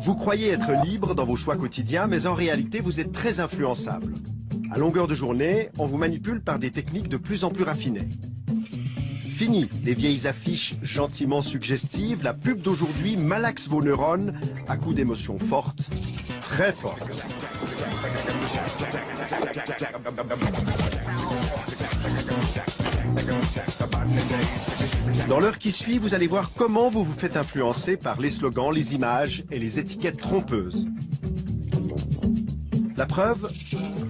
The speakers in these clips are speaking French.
Vous croyez être libre dans vos choix quotidiens, mais en réalité, vous êtes très influençable. À longueur de journée, on vous manipule par des techniques de plus en plus raffinées. Fini les vieilles affiches gentiment suggestives, la pub d'aujourd'hui malaxe vos neurones à coups d'émotions fortes, très fortes. Dans l'heure qui suit, vous allez voir comment vous vous faites influencer par les slogans, les images et les étiquettes trompeuses. La preuve,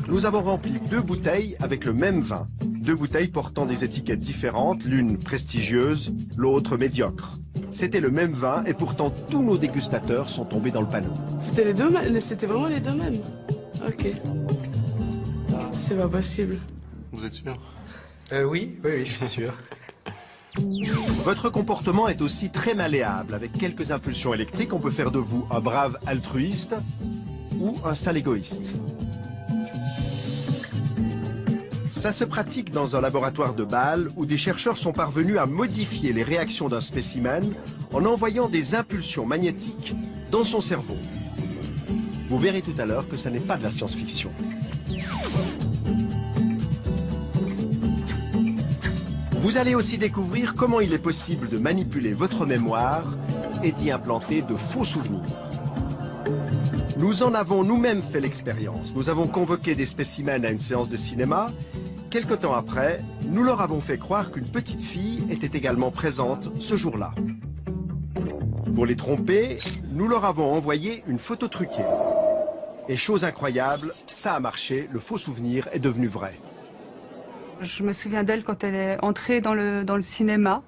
nous avons rempli 2 bouteilles avec le même vin. 2 bouteilles portant des étiquettes différentes, l'une prestigieuse, l'autre médiocre. C'était le même vin et pourtant tous nos dégustateurs sont tombés dans le panneau. C'était vraiment les deux mêmes. Ok. C'est pas possible. Vous êtes sûr? Oui, je suis sûr. Votre comportement est aussi très malléable. Avec quelques impulsions électriques, on peut faire de vous un brave altruiste ou un sale égoïste. Ça se pratique dans un laboratoire de Bâle où des chercheurs sont parvenus à modifier les réactions d'un spécimen en envoyant des impulsions magnétiques dans son cerveau. Vous verrez tout à l'heure que ça n'est pas de la science-fiction. Vous allez aussi découvrir comment il est possible de manipuler votre mémoire et d'y implanter de faux souvenirs. Nous en avons nous-mêmes fait l'expérience. Nous avons convoqué des spécimens à une séance de cinéma. Quelque temps après, nous leur avons fait croire qu'une petite fille était également présente ce jour-là. Pour les tromper, nous leur avons envoyé une photo truquée. Et chose incroyable, ça a marché, le faux souvenir est devenu vrai. Je me souviens d'elle quand elle est entrée dans le cinéma.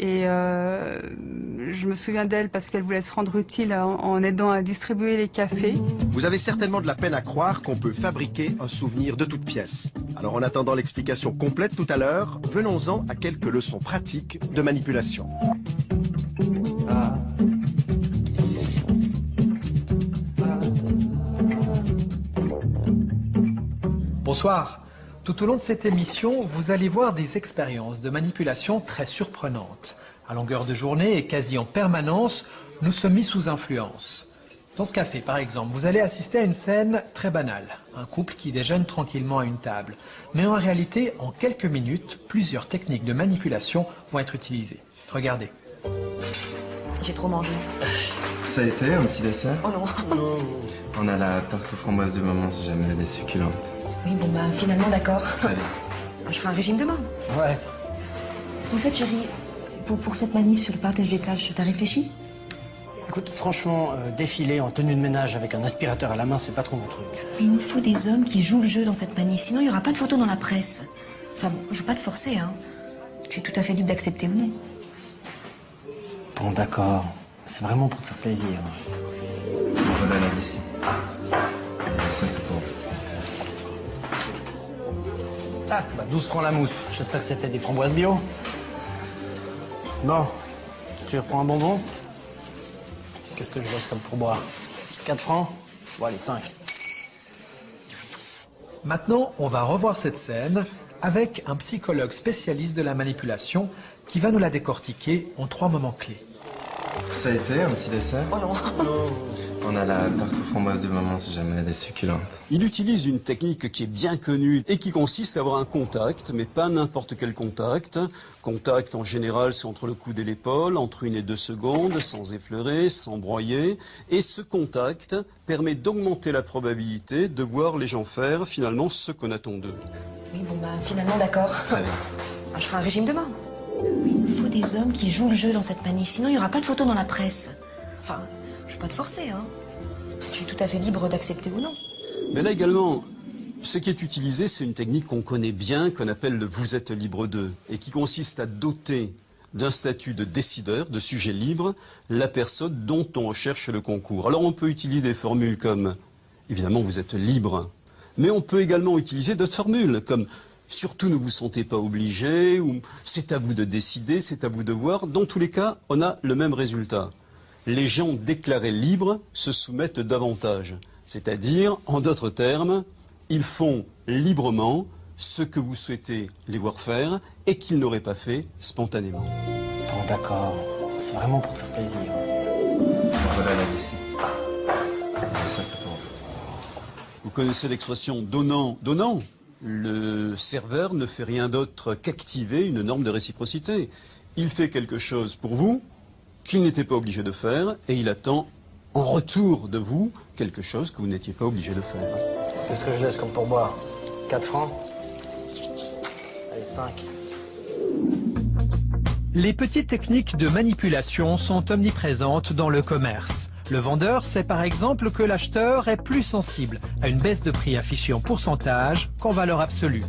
Et je me souviens d'elle parce qu'elle voulait se rendre utile en aidant à distribuer les cafés. Vous avez certainement de la peine à croire qu'on peut fabriquer un souvenir de toutes pièces. Alors en attendant l'explication complète tout à l'heure, venons-en à quelques leçons pratiques de manipulation. Bonsoir. Tout au long de cette émission, vous allez voir des expériences de manipulation très surprenantes. À longueur de journée et quasi en permanence, nous sommes mis sous influence. Dans ce café, par exemple, vous allez assister à une scène très banale. Un couple qui déjeune tranquillement à une table. Mais en réalité, en quelques minutes, plusieurs techniques de manipulation vont être utilisées. Regardez. J'ai trop mangé. Ça a été un petit dessert? Oh non. On a la tarte aux framboises de maman si jamais elle est succulente. Oui, bon bah finalement d'accord. Allez. Je ferai un régime demain. Ouais. En fait, chérie, pour cette manif sur le partage des tâches, t'as réfléchi? Écoute, franchement, défiler en tenue de ménage avec un aspirateur à la main, c'est pas trop mon truc. Mais il nous faut des hommes qui jouent le jeu dans cette manif, sinon il n'y aura pas de photos dans la presse. Enfin bon, je veux pas te forcer, hein. Tu es tout à fait libre d'accepter ou non. Bon, d'accord. C'est vraiment pour te faire plaisir. Voilà la d'ici. Et ça, c'est pour vous. Ah, bah 12 francs la mousse. J'espère que c'était des framboises bio. Bon, tu reprends un bonbon? Qu'est-ce que je bosse comme pourboire? 4 francs? Bon, allez, 5. Maintenant, on va revoir cette scène avec un psychologue spécialiste de la manipulation qui va nous la décortiquer en 3 moments clés. Ça a été un petit dessert? Oh non. On a la tarte aux framboises de maman si jamais elle est succulente. Il utilise une technique qui est bien connue et qui consiste à avoir un contact, mais pas n'importe quel contact. Contact en général, c'est entre le coude et l'épaule, entre 1 et 2 secondes, sans effleurer, sans broyer. Et ce contact permet d'augmenter la probabilité de voir les gens faire finalement ce qu'on attend d'eux. Oui, bon bah finalement d'accord. Très bien. Je ferai un régime demain. Il nous faut des hommes qui jouent le jeu dans cette manif, sinon il n'y aura pas de photos dans la presse. Enfin, je veux pas te forcer, hein. Tu es tout à fait libre d'accepter ou non. Mais là également, ce qui est utilisé, c'est une technique qu'on connaît bien, qu'on appelle le « vous êtes libre d'eux » et qui consiste à doter d'un statut de décideur, de sujet libre, la personne dont on recherche le concours. Alors on peut utiliser des formules comme « évidemment vous êtes libre », mais on peut également utiliser d'autres formules comme « surtout ne vous sentez pas obligé » ou « c'est à vous de décider, c'est à vous de voir ». Dans tous les cas, on a le même résultat. Les gens déclarés libres se soumettent davantage. C'est-à-dire, en d'autres termes, ils font librement ce que vous souhaitez les voir faire et qu'ils n'auraient pas fait spontanément. Bon, d'accord. C'est vraiment pour te faire plaisir. Voilà la d'ici. ça c'est pour vous. Vous connaissez l'expression donnant, donnant. Le serveur ne fait rien d'autre qu'activer une norme de réciprocité. Il fait quelque chose pour vous qu'il n'était pas obligé de faire et il attend en retour de vous quelque chose que vous n'étiez pas obligé de faire. Qu'est-ce que je laisse comme pourboire? 4 francs? Allez, 5. Les petites techniques de manipulation sont omniprésentes dans le commerce. Le vendeur sait par exemple que l'acheteur est plus sensible à une baisse de prix affichée en pourcentage qu'en valeur absolue.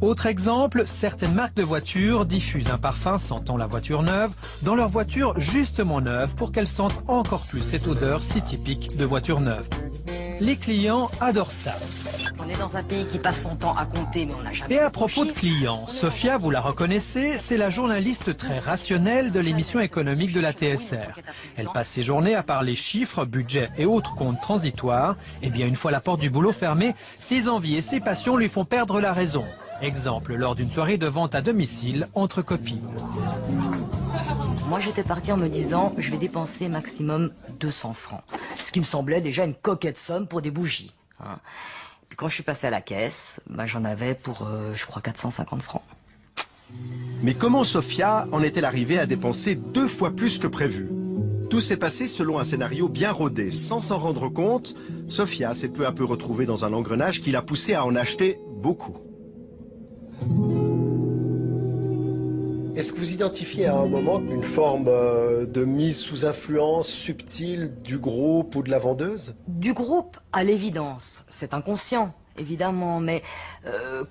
Autre exemple, certaines marques de voitures diffusent un parfum sentant la voiture neuve dans leur voiture justement neuve pour qu'elle sente encore plus cette odeur si typique de voiture neuve. Les clients adorent ça. On est dans un pays qui passe son temps à compter, mais on n'a jamais... Et à propos de clients, Sophia, vous la reconnaissez, c'est la journaliste très rationnelle de l'émission économique de la TSR. Elle passe ses journées à parler chiffres, budget et autres comptes transitoires. Et bien, une fois la porte du boulot fermée, ses envies et ses passions lui font perdre la raison. Exemple, lors d'une soirée de vente à domicile entre copines. Moi, j'étais partie en me disant, je vais dépenser maximum 200 francs. Ce qui me semblait déjà une coquette somme pour des bougies. Hein. Puis quand je suis passée à la caisse, j'en avais pour, je crois, 450 francs. Mais comment Sophia en est-elle arrivée à dépenser 2 fois plus que prévu? Tout s'est passé selon un scénario bien rodé. Sans s'en rendre compte, Sophia s'est peu à peu retrouvée dans un engrenage qui l'a poussée à en acheter beaucoup. Est-ce que vous identifiez à un moment une forme de mise sous influence subtile du groupe ou de la vendeuse? Du groupe, à l'évidence. C'est inconscient, évidemment. Mais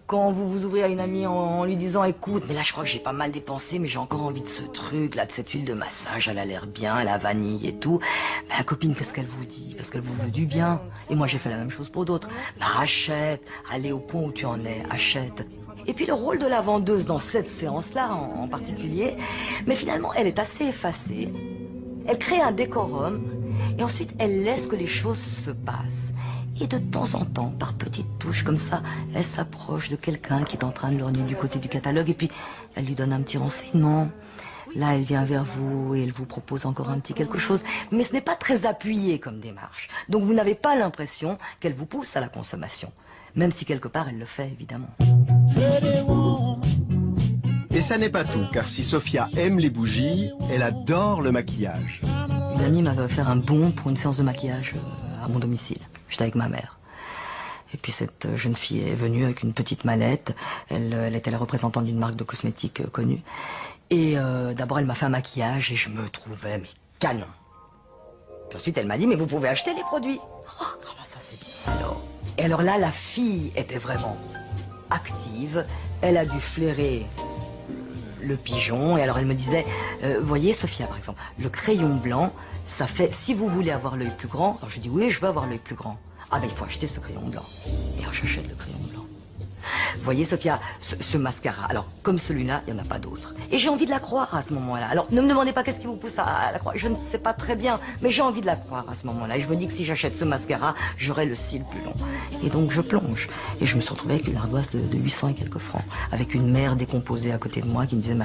quand vous vous ouvrez à une amie en lui disant « Écoute, mais là je crois que j'ai pas mal dépensé, mais j'ai encore envie de ce truc, là, de cette huile de massage, elle a l'air bien, elle a vanille et tout. » Mais la copine, qu'est-ce qu'elle vous dit? Parce qu'elle vous veut du bien. Et moi j'ai fait la même chose pour d'autres. Achète, allez au point où tu en es, achète. Et puis le rôle de la vendeuse dans cette séance-là en particulier, mais finalement elle est assez effacée. Elle crée un décorum et ensuite elle laisse que les choses se passent. Et de temps en temps, par petites touches comme ça, elle s'approche de quelqu'un qui est en train de lorgner du côté du catalogue et puis elle lui donne un petit renseignement. Là, elle vient vers vous et elle vous propose encore un petit quelque chose. Mais ce n'est pas très appuyé comme démarche. Donc vous n'avez pas l'impression qu'elle vous pousse à la consommation. Même si quelque part elle le fait, évidemment. Et ça n'est pas tout, car si Sophia aime les bougies, elle adore le maquillage. Une amie m'avait offert un bon pour une séance de maquillage à mon domicile. J'étais avec ma mère. Et puis cette jeune fille est venue avec une petite mallette. Elle était la représentante d'une marque de cosmétiques connue. Et d'abord elle m'a fait un maquillage et je me trouvais mais canon. Puis ensuite elle m'a dit mais vous pouvez acheter les produits. Oh, ça c'est bien. Alors là la fille était vraiment active. Elle a dû flairer le pigeon. Et alors elle me disait, voyez Sophia par exemple, le crayon blanc, ça fait, si vous voulez avoir l'œil plus grand, alors je dis oui, je veux avoir l'œil plus grand. Ah ben il faut acheter ce crayon blanc. Et alors j'achète le crayon blanc. Voyez Sophia, ce mascara, alors comme celui-là, il n'y en a pas d'autre. Et j'ai envie de la croire à ce moment-là. Alors ne me demandez pas qu'est-ce qui vous pousse à la croire, je ne sais pas très bien, mais j'ai envie de la croire à ce moment-là. Et je me dis que si j'achète ce mascara, j'aurai le cil plus long. Et donc je plonge. Et je me suis retrouvée avec une ardoise de 800 et quelques francs, avec une mère décomposée à côté de moi qui me disait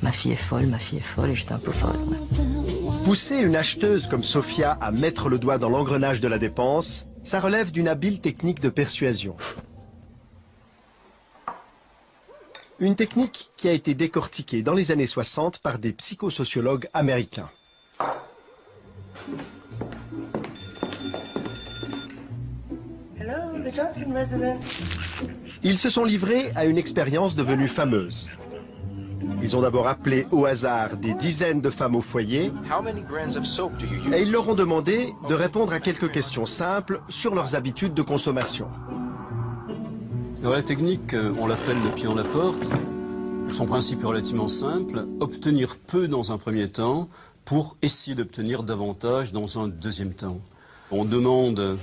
ma fille est folle, et j'étais un peu folle. Ouais. Pousser une acheteuse comme Sophia à mettre le doigt dans l'engrenage de la dépense, ça relève d'une habile technique de persuasion. Une technique qui a été décortiquée dans les années 60 par des psychosociologues américains. Hello, the Johnson residence. Ils se sont livrés à une expérience devenue fameuse. Ils ont d'abord appelé au hasard des dizaines de femmes au foyer et ils leur ont demandé de répondre à quelques questions simples sur leurs habitudes de consommation. Alors la technique, on l'appelle le pied en la porte. Son principe est relativement simple, obtenir peu dans un premier temps pour essayer d'obtenir davantage dans un deuxième temps. On demande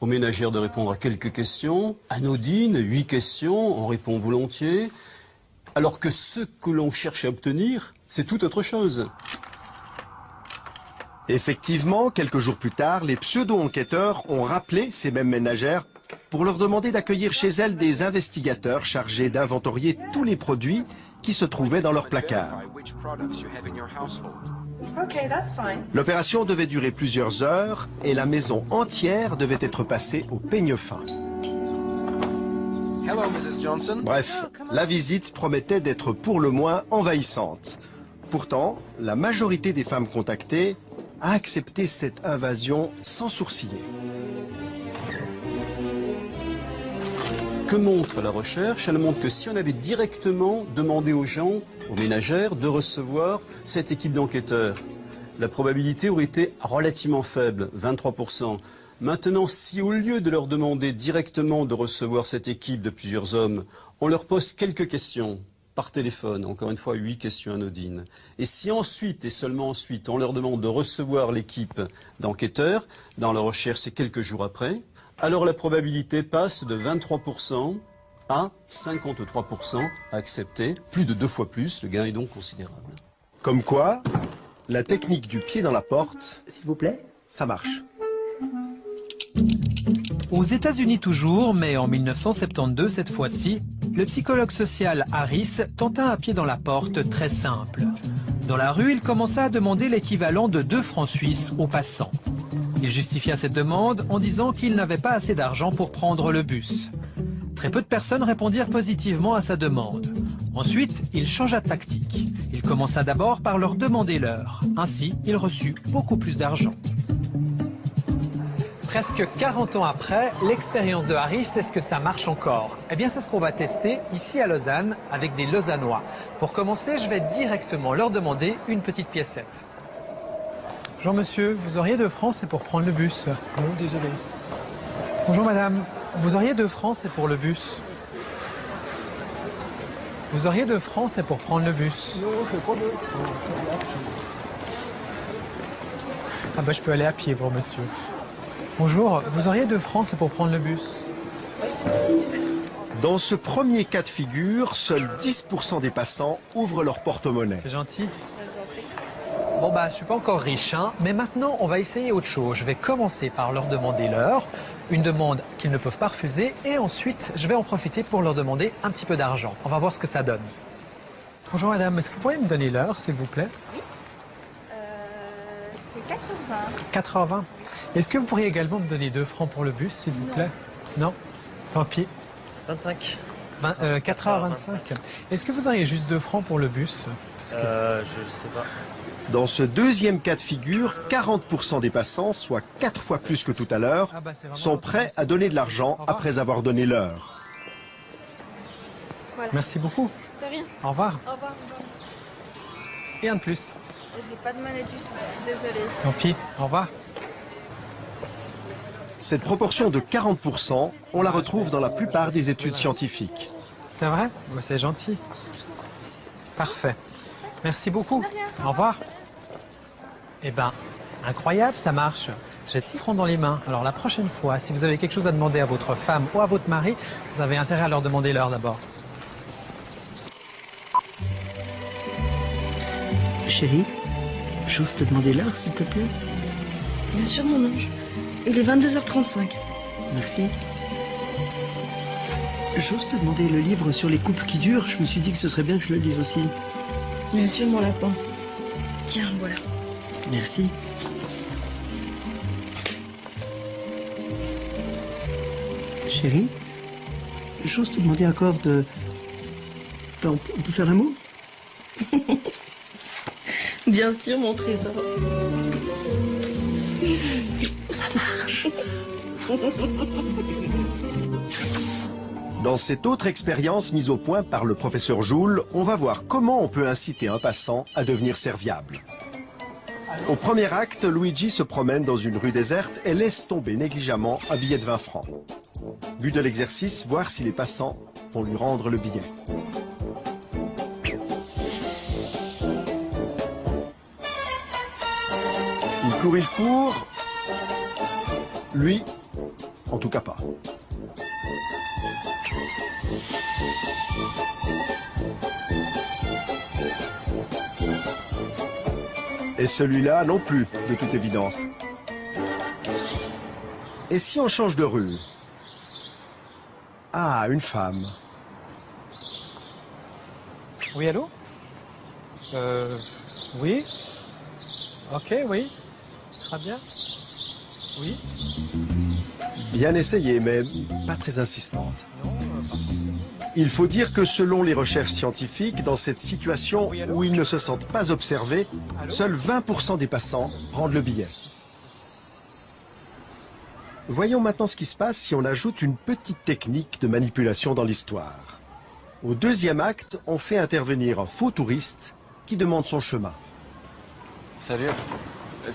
aux ménagères de répondre à quelques questions, anodines, 8 questions, on répond volontiers, alors que ce que l'on cherche à obtenir, c'est tout autre chose. Effectivement, quelques jours plus tard, les pseudo-enquêteurs ont rappelé ces mêmes ménagères pour leur demander d'accueillir chez elles des investigateurs chargés d'inventorier tous les produits qui se trouvaient dans leur placard. Okay, that's fine. L'opération devait durer plusieurs heures et la maison entière devait être passée au peigne fin. Hello, Mrs. Johnson. Bref, la visite promettait d'être pour le moins envahissante. Pourtant, la majorité des femmes contactées a accepté cette invasion sans sourciller. Que montre la recherche? Elle montre que si on avait directement demandé aux gens, aux ménagères, de recevoir cette équipe d'enquêteurs, la probabilité aurait été relativement faible, 23%. Maintenant, si au lieu de leur demander directement de recevoir cette équipe de plusieurs hommes, on leur pose quelques questions par téléphone, encore une fois 8 questions anodines, et si ensuite, et seulement ensuite, on leur demande de recevoir l'équipe d'enquêteurs, dans la recherche c'est quelques jours après, alors la probabilité passe de 23% à 53% à accepter, plus de 2 fois plus, le gain est donc considérable. Comme quoi, la technique du pied dans la porte, s'il vous plaît, ça marche. Aux États-Unis toujours, mais en 1972 cette fois-ci, le psychologue social Harris tenta un pied dans la porte très simple. Dans la rue, il commença à demander l'équivalent de 2 francs suisses aux passants. Il justifia cette demande en disant qu'il n'avait pas assez d'argent pour prendre le bus. Très peu de personnes répondirent positivement à sa demande. Ensuite, il changea de tactique. Il commença d'abord par leur demander l'heure. Ainsi, il reçut beaucoup plus d'argent. Presque 40 ans après, l'expérience de Harris, est-ce que ça marche encore? Eh bien, c'est ce qu'on va tester ici à Lausanne avec des Lausannois. Pour commencer, je vais directement leur demander une petite piécette. Bonjour monsieur, vous auriez 2 francs, c'est pour prendre le bus. Non, désolé. Bonjour madame, vous auriez 2 francs, c'est pour le bus. Vous auriez 2 francs, c'est pour prendre le bus. Non, je n'ai pas 2 francs. Ah bah je peux aller à pied pour monsieur. Bonjour, vous auriez 2 francs, c'est pour prendre le bus. Dans ce premier cas de figure, seuls 10% des passants ouvrent leur porte-monnaie. C'est gentil. Bon bah je suis pas encore riche, hein, mais maintenant on va essayer autre chose. Je vais commencer par leur demander l'heure, une demande qu'ils ne peuvent pas refuser, et ensuite je vais en profiter pour leur demander un petit peu d'argent. On va voir ce que ça donne. Bonjour madame, est-ce que vous pourriez me donner l'heure s'il vous plaît? Oui. C'est 4h20. 4h20. Est-ce que vous pourriez également me donner 2 francs pour le bus, s'il vous plaît? Non. Tant pis. 25. 4h25. Est-ce que vous auriez juste 2 francs pour le bus? Je sais pas. Dans ce deuxième cas de figure, 40% des passants, soit 4 fois plus que tout à l'heure, sont prêts à donner de l'argent après avoir donné l'heure. Voilà. Merci beaucoup. De rien. Au revoir. Au revoir. Et un de plus. J'ai pas de monnaie du tout. Désolée. Tant pis. Au revoir. Cette proportion de 40%, on la retrouve dans la plupart des études scientifiques. C'est vrai? C'est gentil. Parfait. Merci beaucoup. Au revoir. Eh ben, incroyable, ça marche. J'ai 6 francs dans les mains. Alors la prochaine fois, si vous avez quelque chose à demander à votre femme ou à votre mari, vous avez intérêt à leur demander l'heure d'abord. Chérie, j'ose te demander l'heure, s'il te plaît? Bien sûr, mon ange. Il est 22h35. Merci. J'ose te demander le livre sur les couples qui durent. Je me suis dit que ce serait bien que je le lise aussi. Bien sûr, mon lapin. Tiens, voilà. Merci. Chérie, j'ose te demander encore de... On peut faire l'amour? Bien sûr, mon trésor. Ça marche. Dans cette autre expérience mise au point par le professeur Joule, on va voir comment on peut inciter un passant à devenir serviable. Au premier acte, Luigi se promène dans une rue déserte et laisse tomber négligemment un billet de 20 francs. But de l'exercice, voir si les passants vont lui rendre le billet. Il court. Lui, en tout cas pas. Et celui-là non plus, de toute évidence. Et si on change de rue? Ah, une femme. Oui, allô? Oui? Ok, oui. Très bien. Oui. Bien essayé, mais pas très insistante. Il faut dire que selon les recherches scientifiques, dans cette situation où ils ne se sentent pas observés, seuls 20% des passants rendent le billet. Voyons maintenant ce qui se passe si on ajoute une petite technique de manipulation dans l'histoire. Au deuxième acte, on fait intervenir un faux touriste qui demande son chemin. Salut.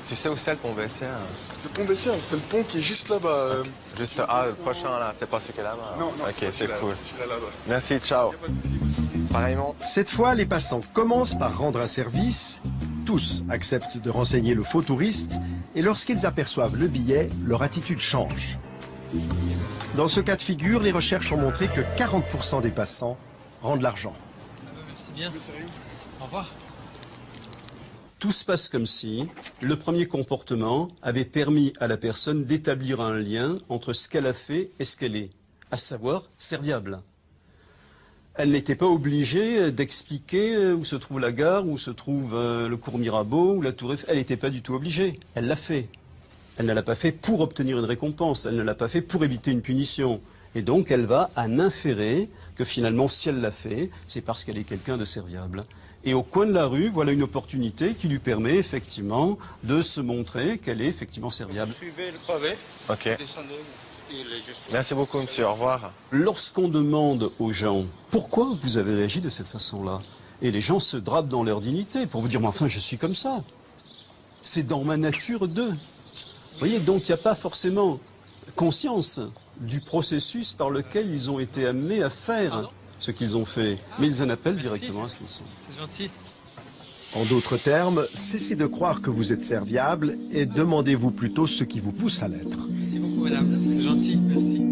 Tu sais où c'est le pont Bessières? Le pont Bessières, c'est le pont qui est juste là-bas. Juste, le prochain là, c'est pas celui qui est là-bas? Non, ok, c'est cool. Là-bas. Merci, ciao. Pareillement. Cette fois, les passants commencent par rendre un service. Tous acceptent de renseigner le faux touriste et lorsqu'ils aperçoivent le billet, leur attitude change. Dans ce cas de figure, les recherches ont montré que 40% des passants rendent l'argent. Merci bien. Au revoir. Tout se passe comme si le premier comportement avait permis à la personne d'établir un lien entre ce qu'elle a fait et ce qu'elle est, à savoir serviable. Elle n'était pas obligée d'expliquer où se trouve la gare, où se trouve le cours Mirabeau, ou la tour Eiffel. Elle n'était pas du tout obligée. Elle l'a fait. Elle ne l'a pas fait pour obtenir une récompense. Elle ne l'a pas fait pour éviter une punition. Et donc, elle va en inférer que finalement, si elle l'a fait, c'est parce qu'elle est quelqu'un de serviable. Et au coin de la rue, voilà une opportunité qui lui permet effectivement de se montrer qu'elle est effectivement serviable. Suivez le pavé. Ok. Merci beaucoup, monsieur. Au revoir. Lorsqu'on demande aux gens pourquoi vous avez réagi de cette façon-là, et les gens se drapent dans leur dignité pour vous dire mais enfin je suis comme ça. C'est dans ma nature d'eux. Vous voyez, donc il n'y a pas forcément conscience du processus par lequel ils ont été amenés à faire ce qu'ils ont fait, mais ils en appellent directement à ce qu'ils sont. C'est gentil. En d'autres termes, cessez de croire que vous êtes serviable et demandez-vous plutôt ce qui vous pousse à l'être. Merci beaucoup, madame. C'est gentil. Merci.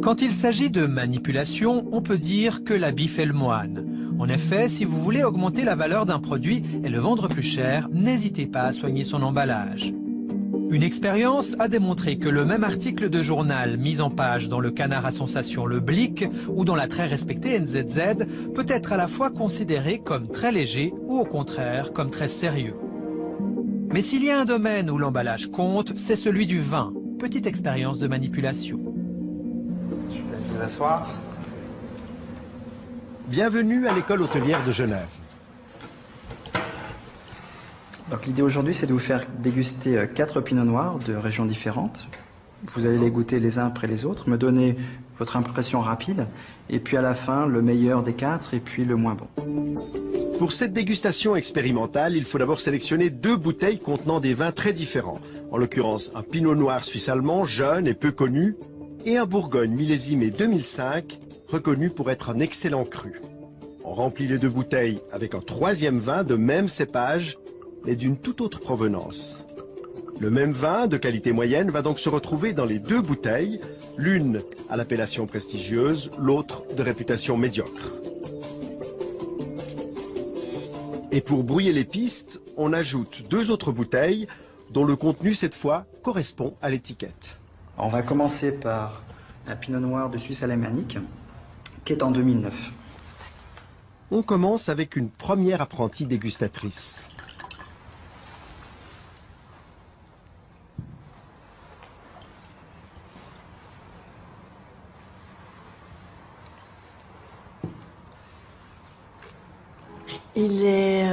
Quand il s'agit de manipulation, on peut dire que l'habit fait le moine. En effet, si vous voulez augmenter la valeur d'un produit et le vendre plus cher, n'hésitez pas à soigner son emballage. Une expérience a démontré que le même article de journal mis en page dans le canard à sensation Le Blick ou dans la très respectée NZZ peut être à la fois considéré comme très léger ou au contraire comme très sérieux. Mais s'il y a un domaine où l'emballage compte, c'est celui du vin. Petite expérience de manipulation. Je vous laisse vous asseoir. Bienvenue à l'école hôtelière de Genève. Donc l'idée aujourd'hui, c'est de vous faire déguster 4 pinots noirs de régions différentes. Vous allez les goûter les uns après les autres, me donner votre impression rapide, et puis à la fin, le meilleur des 4 et puis le moins bon. Pour cette dégustation expérimentale, il faut d'abord sélectionner 2 bouteilles contenant des vins très différents. En l'occurrence, un pinot noir suisse-allemand, jeune et peu connu, et un bourgogne millésimé 2005, reconnu pour être un excellent cru. On remplit les 2 bouteilles avec un 3e vin de même cépage, et d'une toute autre provenance. Le même vin, de qualité moyenne, va donc se retrouver dans les 2 bouteilles, l'une à l'appellation prestigieuse, l'autre de réputation médiocre. Et pour brouiller les pistes, on ajoute 2 autres bouteilles, dont le contenu, cette fois, correspond à l'étiquette. On va commencer par un pinot noir de Suisse alémanique, qui est en 2009. On commence avec une première apprentie dégustatrice. Il est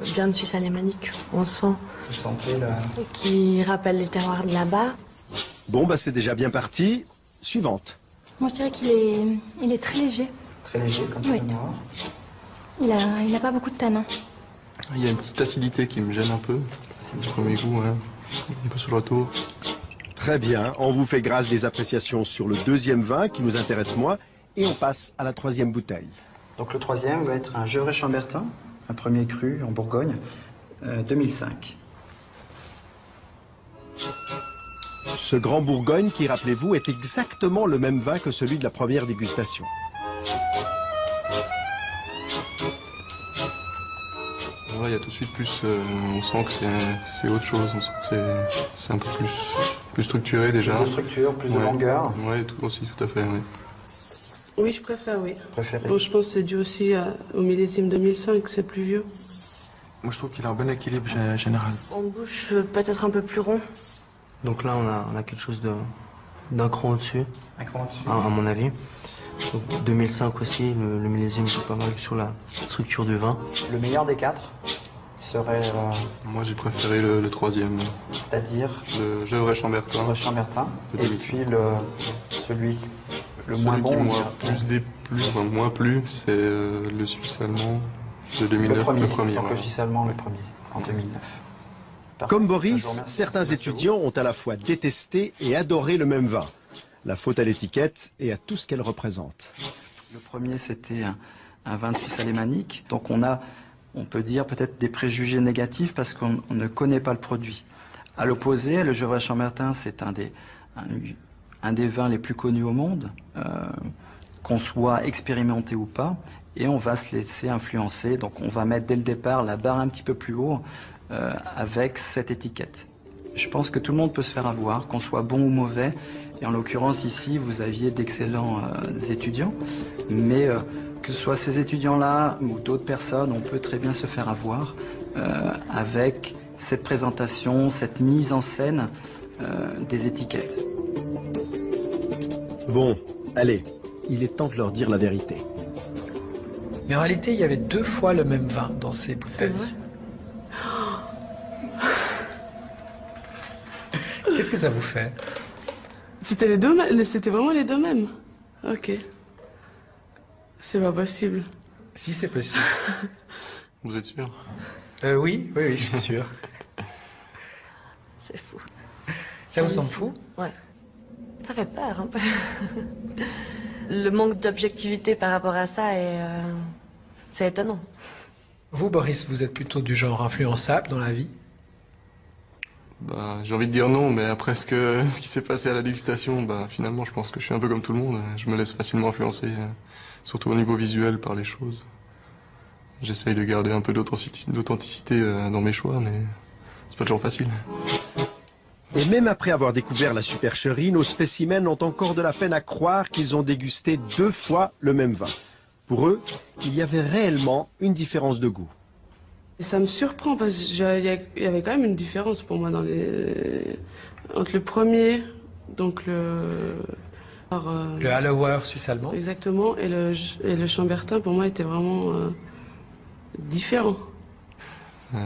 bien de Suisse alémanique, on sent. Vous sentez là? Qui rappelle les terroirs de là-bas. Bon, bah c'est déjà bien parti. Suivante. Moi, je dirais qu'il est très léger. Très léger, comme pinot noir. Il n'a pas beaucoup de tanins. Il y a une petite acidité qui me gêne un peu. C'est le premier goût, hein. Un peu sur le retour. Très bien, on vous fait grâce des appréciations sur le 2e vin qui nous intéresse moins et on passe à la 3e bouteille. Donc le 3e va être un Gevrey-Chambertin, un premier cru en Bourgogne, 2005. Ce grand Bourgogne qui, rappelez-vous, est exactement le même vin que celui de la première dégustation. Bon, là, il y a tout de suite plus... on sent que c'est autre chose, on sent que c'est un peu plus structuré déjà. Plus de structure, plus de longueur. Oui, aussi, tout à fait, oui. Oui, je préfère, oui. Préféré. Bon, je pense que c'est dû aussi au millésime 2005, c'est plus vieux. Moi, je trouve qu'il a un bon équilibre général. En bouche, peut-être un peu plus rond. Donc là, on a quelque chose d'un cran au-dessus. Un cran au-dessus. À mon avis. Donc 2005 aussi, le millésime joue pas mal sur la structure du vin. Le meilleur des 4 serait... Moi, j'ai préféré le troisième. C'est-à-dire le Gevrey-Chambertin. Gevrey-Chambertin. Et puis celui moins bon, moi, moins plus, c'est le Suisse allemand de 2009. Le premier. Donc le Suisse allemand, le premier, en 2009. Comme Boris, certains étudiants ont à la fois détesté et adoré le même vin. La faute à l'étiquette et à tout ce qu'elle représente. Le premier, c'était un vin de Suisse alémanique. Donc on peut dire peut-être des préjugés négatifs parce qu'on ne connaît pas le produit. À l'opposé, le Gevrey-Chambertin, c'est un des vins les plus connus au monde, qu'on soit expérimenté ou pas, et on va se laisser influencer. Donc on va mettre dès le départ la barre un petit peu plus haut avec cette étiquette. Je pense que tout le monde peut se faire avoir, qu'on soit bon ou mauvais. Et en l'occurrence ici, vous aviez d'excellents étudiants, mais que ce soit ces étudiants-là ou d'autres personnes, on peut très bien se faire avoir avec cette présentation, cette mise en scène des étiquettes. Bon, allez, il est temps de leur dire la vérité. Mais en réalité, il y avait 2 fois le même vin dans ces bouteilles. Qu'est-ce que ça vous fait? C'était les deux, c'était vraiment les deux mêmes. Ok. C'est pas possible. Si, c'est possible. Vous êtes sûr? Oui, je suis sûr. C'est fou. Ça vous semble fou? Ouais. Ça fait peur un peu. Le manque d'objectivité par rapport à ça c'est étonnant. Vous, Boris, vous êtes plutôt du genre influençable dans la vie? J'ai envie de dire non, mais après ce qui s'est passé à la dégustation, finalement, je pense que je suis un peu comme tout le monde. Je me laisse facilement influencer, surtout au niveau visuel, par les choses. J'essaye de garder un peu d'authenticité dans mes choix, mais c'est pas toujours facile. Et même après avoir découvert la supercherie, nos spécimens ont encore de la peine à croire qu'ils ont dégusté 2 fois le même vin. Pour eux, il y avait réellement une différence de goût. Et ça me surprend parce qu'il y avait quand même une différence pour moi entre le premier, donc le Hallauer suisse allemand. Exactement, et le Chambertin pour moi était vraiment différent.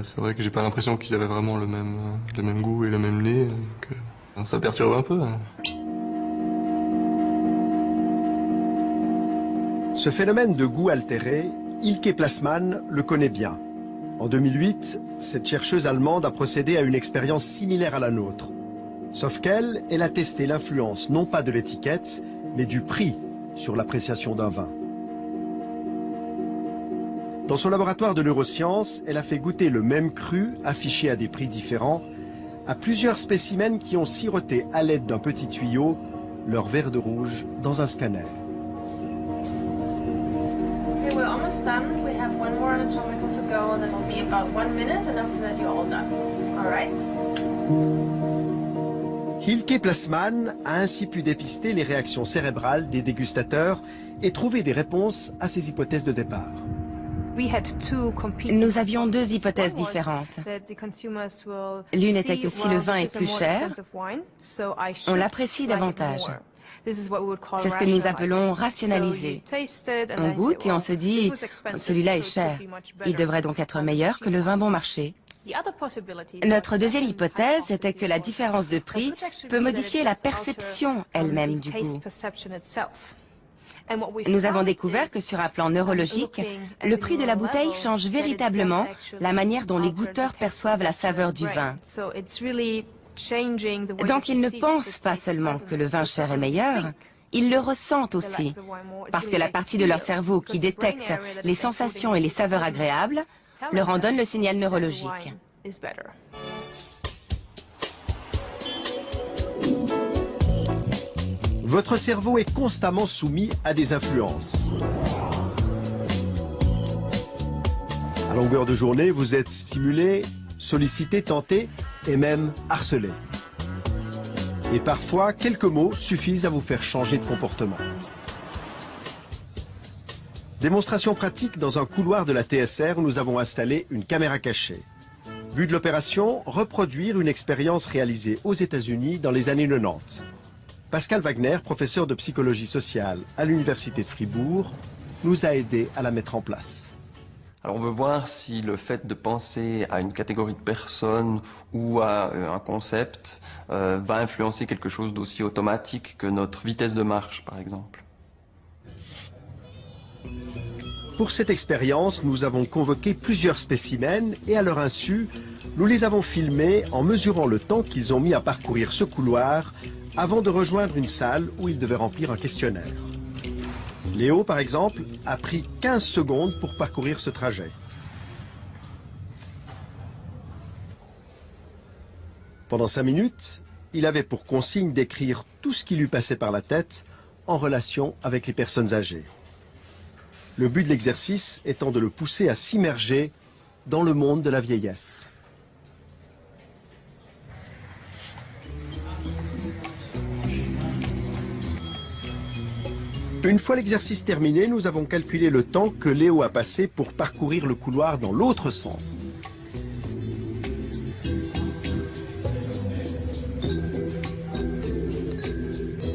C'est vrai que j'ai pas l'impression qu'ils avaient vraiment le même goût et le même nez, donc ça perturbe un peu. Ce phénomène de goût altéré, Hilke Plassmann le connaît bien. En 2008, cette chercheuse allemande a procédé à une expérience similaire à la nôtre. Sauf qu'elle, elle a testé l'influence non pas de l'étiquette, mais du prix sur l'appréciation d'un vin. Dans son laboratoire de neurosciences, elle a fait goûter le même cru, affiché à des prix différents, à plusieurs spécimens qui ont siroté à l'aide d'un petit tuyau leur verre de rouge dans un scanner. Okay, we're almost done. We have one more anatomical to go. That'll be about 1 minute, and after that you're all done. All right? Hilke Plassmann a ainsi pu dépister les réactions cérébrales des dégustateurs et trouver des réponses à ces hypothèses de départ. Nous avions 2 hypothèses différentes. L'une était que si le vin est plus cher, on l'apprécie davantage. C'est ce que nous appelons rationaliser. On goûte et on se dit, celui-là est cher. Il devrait donc être meilleur que le vin bon marché. Notre deuxième hypothèse était que la différence de prix peut modifier la perception elle-même du goût. Nous avons découvert que sur un plan neurologique, le prix de la bouteille change véritablement la manière dont les goûteurs perçoivent la saveur du vin. Donc ils ne pensent pas seulement que le vin cher est meilleur, ils le ressentent aussi, parce que la partie de leur cerveau qui détecte les sensations et les saveurs agréables leur en donne le signal neurologique. Votre cerveau est constamment soumis à des influences. À longueur de journée, vous êtes stimulé, sollicité, tenté et même harcelé. Et parfois, quelques mots suffisent à vous faire changer de comportement. Démonstration pratique dans un couloir de la TSR où nous avons installé une caméra cachée. But de l'opération, reproduire une expérience réalisée aux États-Unis dans les années 90. Pascal Wagner, professeur de psychologie sociale à l'Université de Fribourg, nous a aidés à la mettre en place. Alors on veut voir si le fait de penser à une catégorie de personnes ou à un concept va influencer quelque chose d'aussi automatique que notre vitesse de marche, par exemple. Pour cette expérience, nous avons convoqué plusieurs spécimens et à leur insu, nous les avons filmés en mesurant le temps qu'ils ont mis à parcourir ce couloir avant de rejoindre une salle où ils devaient remplir un questionnaire. Léo, par exemple, a pris 15 secondes pour parcourir ce trajet. Pendant 5 minutes, il avait pour consigne d'écrire tout ce qui lui passait par la tête en relation avec les personnes âgées. Le but de l'exercice étant de le pousser à s'immerger dans le monde de la vieillesse. Une fois l'exercice terminé, nous avons calculé le temps que Léo a passé pour parcourir le couloir dans l'autre sens.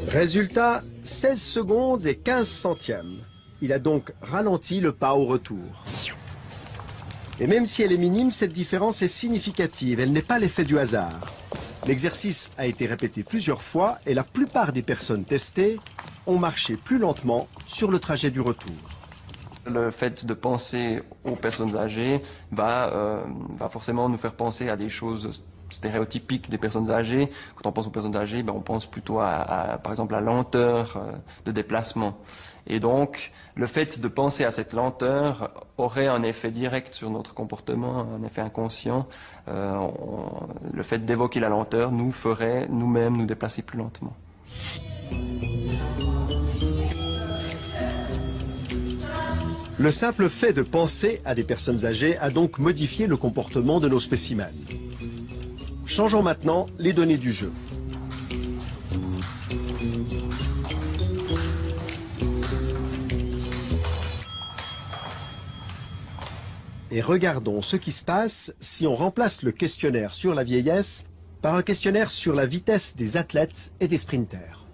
Résultat, 16 secondes et 15 centièmes. Il a donc ralenti le pas au retour. Et même si elle est minime, cette différence est significative. Elle n'est pas l'effet du hasard. L'exercice a été répété plusieurs fois et la plupart des personnes testées ont marché plus lentement sur le trajet du retour. Le fait de penser aux personnes âgées va forcément nous faire penser à des choses stéréotypiques des personnes âgées. Quand on pense aux personnes âgées, on pense plutôt par exemple, à la lenteur de déplacement. Et donc, le fait de penser à cette lenteur aurait un effet direct sur notre comportement, un effet inconscient. Le fait d'évoquer la lenteur nous ferait nous-mêmes nous déplacer plus lentement. Le simple fait de penser à des personnes âgées a donc modifié le comportement de nos spécimens. Changeons maintenant les données du jeu. Et regardons ce qui se passe si on remplace le questionnaire sur la vieillesse par un questionnaire sur la vitesse des athlètes et des sprinters.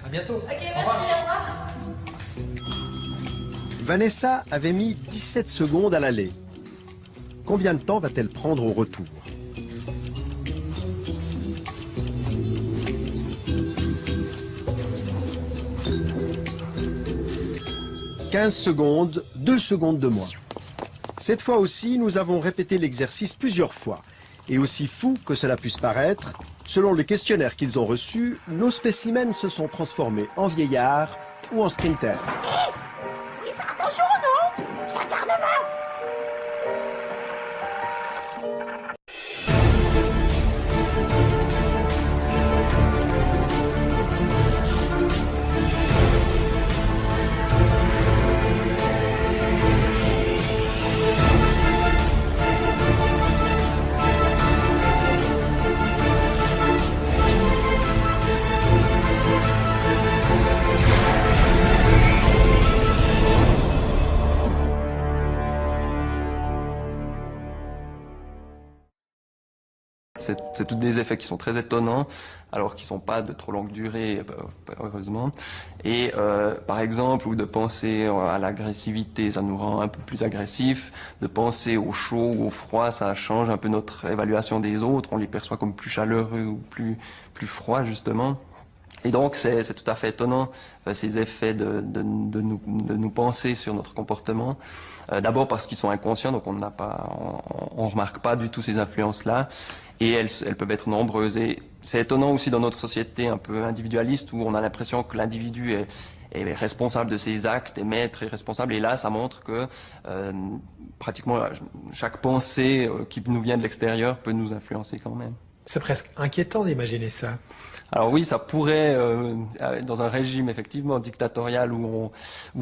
À bientôt. Ok, merci, au revoir. Vanessa avait mis 17 secondes à l'aller. Combien de temps va-t-elle prendre au retour? « 15 secondes, 2 secondes de moins. Cette fois aussi, nous avons répété l'exercice plusieurs fois. Et aussi fou que cela puisse paraître, selon le questionnaire qu'ils ont reçu, nos spécimens se sont transformés en vieillards ou en sprinters. Attention, non! S'incarnement! C'est tous des effets qui sont très étonnants, alors qu'ils ne sont pas de trop longue durée, heureusement. Et par exemple, ou de penser à l'agressivité, ça nous rend un peu plus agressifs. De penser au chaud ou au froid, ça change un peu notre évaluation des autres. On les perçoit comme plus chaleureux ou plus froids, justement. Et donc, c'est tout à fait étonnant, ces effets de nous penser sur notre comportement. D'abord parce qu'ils sont inconscients, donc on remarque pas du tout ces influences-là. Et elles peuvent être nombreuses. Et c'est étonnant aussi dans notre société un peu individualiste où on a l'impression que l'individu est responsable de ses actes, est maître et responsable. Et là, ça montre que pratiquement chaque pensée qui nous vient de l'extérieur peut nous influencer quand même. C'est presque inquiétant d'imaginer ça. Alors oui, ça pourrait, dans un régime effectivement dictatorial où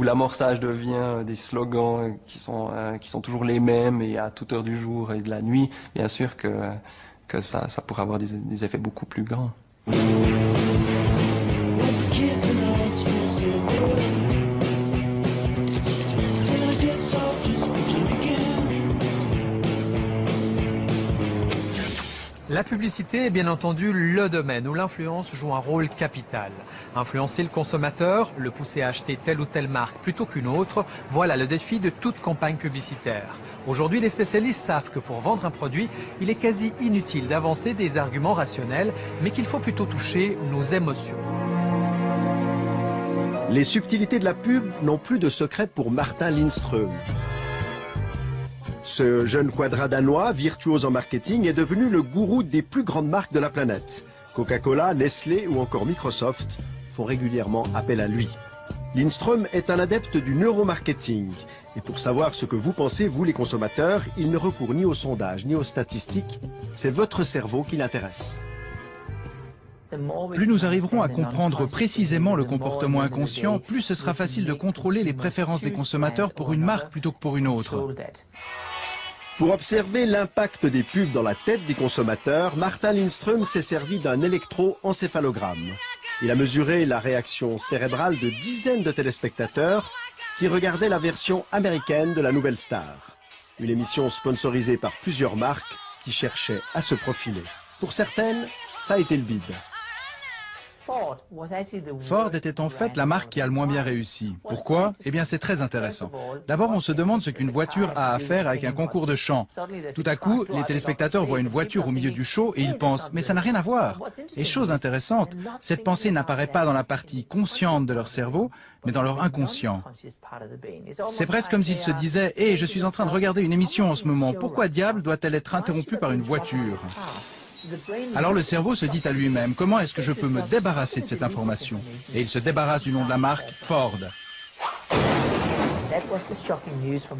l'amorçage devient des slogans qui sont toujours les mêmes et à toute heure du jour et de la nuit, bien sûr que ça pourrait avoir des effets beaucoup plus grands. La publicité est bien entendu le domaine où l'influence joue un rôle capital. Influencer le consommateur, le pousser à acheter telle ou telle marque plutôt qu'une autre, voilà le défi de toute campagne publicitaire. Aujourd'hui, les spécialistes savent que pour vendre un produit, il est quasi inutile d'avancer des arguments rationnels, mais qu'il faut plutôt toucher nos émotions. Les subtilités de la pub n'ont plus de secret pour Martin Lindström. Ce jeune quadra danois, virtuose en marketing, est devenu le gourou des plus grandes marques de la planète. Coca-Cola, Nestlé ou encore Microsoft font régulièrement appel à lui. Lindström est un adepte du neuromarketing. Et pour savoir ce que vous pensez, vous les consommateurs, il ne recourt ni aux sondages ni aux statistiques. C'est votre cerveau qui l'intéresse. Plus nous arriverons à comprendre précisément le comportement inconscient, plus ce sera facile de contrôler les préférences des consommateurs pour une marque plutôt que pour une autre. Pour observer l'impact des pubs dans la tête des consommateurs, Martin Lindström s'est servi d'un électroencéphalogramme. Il a mesuré la réaction cérébrale de dizaines de téléspectateurs qui regardaient la version américaine de la Nouvelle Star. Une émission sponsorisée par plusieurs marques qui cherchaient à se profiler. Pour certaines, ça a été le bide. Ford était en fait la marque qui a le moins bien réussi. Pourquoi? Eh bien, c'est très intéressant. D'abord, on se demande ce qu'une voiture a à faire avec un concours de chant. Tout à coup, les téléspectateurs voient une voiture au milieu du show et ils pensent « mais ça n'a rien à voir ». Et chose intéressante, cette pensée n'apparaît pas dans la partie consciente de leur cerveau, mais dans leur inconscient. C'est presque comme s'ils se disaient « hé, je suis en train de regarder une émission en ce moment, pourquoi diable doit-elle être interrompue par une voiture ?» Alors le cerveau se dit à lui-même, comment est-ce que je peux me débarrasser de cette information? Et il se débarrasse du nom de la marque, Ford.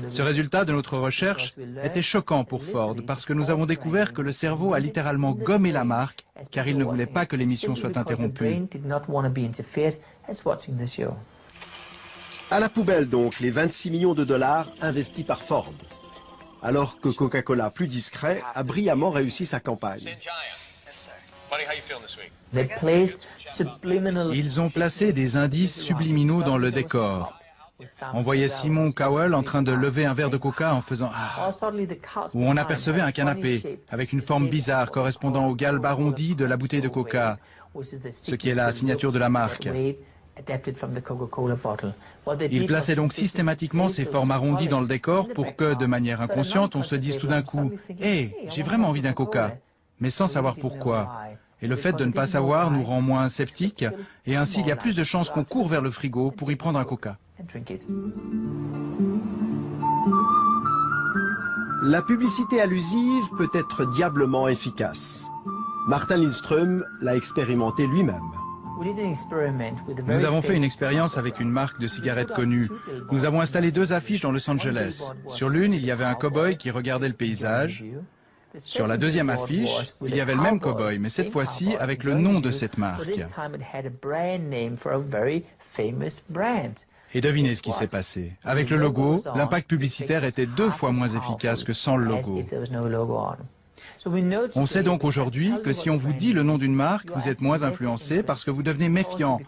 Ce résultat de notre recherche était choquant pour Ford parce que nous avons découvert que le cerveau a littéralement gommé la marque car il ne voulait pas que l'émission soit interrompue. À la poubelle donc, les 26 millions de dollars investis par Ford. Alors que Coca-Cola, plus discret, a brillamment réussi sa campagne. Ils ont placé des indices subliminaux dans le décor. On voyait Simon Cowell en train de lever un verre de coca en faisant « ah » ou on apercevait un canapé avec une forme bizarre correspondant au galbe arrondi de la bouteille de coca, ce qui est la signature de la marque. Ils plaçaient donc systématiquement ces formes arrondies dans le décor pour que, de manière inconsciente, on se dise tout d'un coup « hé, j'ai vraiment envie d'un coca », mais sans savoir pourquoi. Et le fait de ne pas savoir nous rend moins sceptiques, et ainsi il y a plus de chances qu'on court vers le frigo pour y prendre un coca. La publicité allusive peut être diablement efficace. Martin Lindström l'a expérimenté lui-même. Nous avons fait une expérience avec une marque de cigarettes connue. Nous avons installé 2 affiches dans Los Angeles. Sur l'une, il y avait un cow-boy qui regardait le paysage. Sur la deuxième affiche, il y avait le même cow-boy, mais cette fois-ci avec le nom de cette marque. Et devinez ce qui s'est passé. Avec le logo, l'impact publicitaire était 2 fois moins efficace que sans le logo. On sait donc aujourd'hui que si on vous dit le nom d'une marque, vous êtes moins influencé parce que vous devenez méfiant.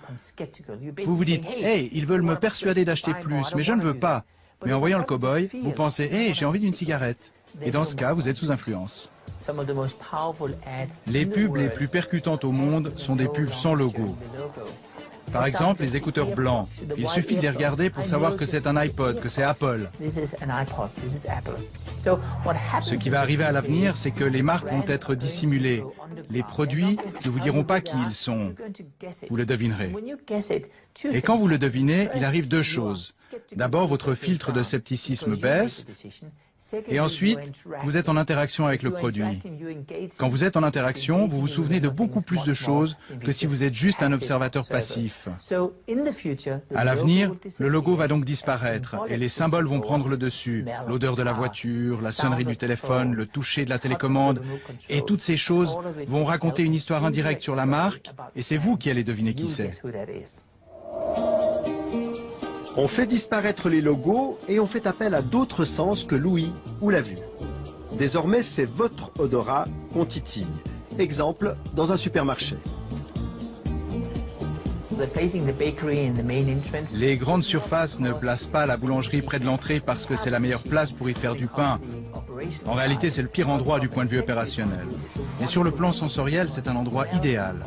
Vous vous dites « hey, ils veulent me persuader d'acheter plus, mais je ne veux pas ». Mais en voyant le cow-boy, vous pensez « hey, j'ai envie d'une cigarette ». Et dans ce cas, vous êtes sous influence. Les pubs les plus percutantes au monde sont des pubs sans logo. Par exemple, les écouteurs blancs. Il suffit de les regarder pour savoir que c'est un iPod, que c'est Apple. Ce qui va arriver à l'avenir, c'est que les marques vont être dissimulées. Les produits ne vous diront pas qui ils sont. Vous le devinerez. Et quand vous le devinez, il arrive 2 choses. D'abord, votre filtre de scepticisme baisse. Et ensuite, vous êtes en interaction avec le produit. Quand vous êtes en interaction, vous vous souvenez de beaucoup plus de choses que si vous êtes juste un observateur passif. À l'avenir, le logo va donc disparaître et les symboles vont prendre le dessus. L'odeur de la voiture, la sonnerie du téléphone, le toucher de la télécommande. Et toutes ces choses vont raconter une histoire indirecte sur la marque et c'est vous qui allez deviner qui c'est. On fait disparaître les logos et on fait appel à d'autres sens que l'ouïe ou la vue. Désormais, c'est votre odorat qu'on titille. Exemple, dans un supermarché. Les grandes surfaces ne placent pas la boulangerie près de l'entrée parce que c'est la meilleure place pour y faire du pain. En réalité, c'est le pire endroit du point de vue opérationnel. Mais sur le plan sensoriel, c'est un endroit idéal.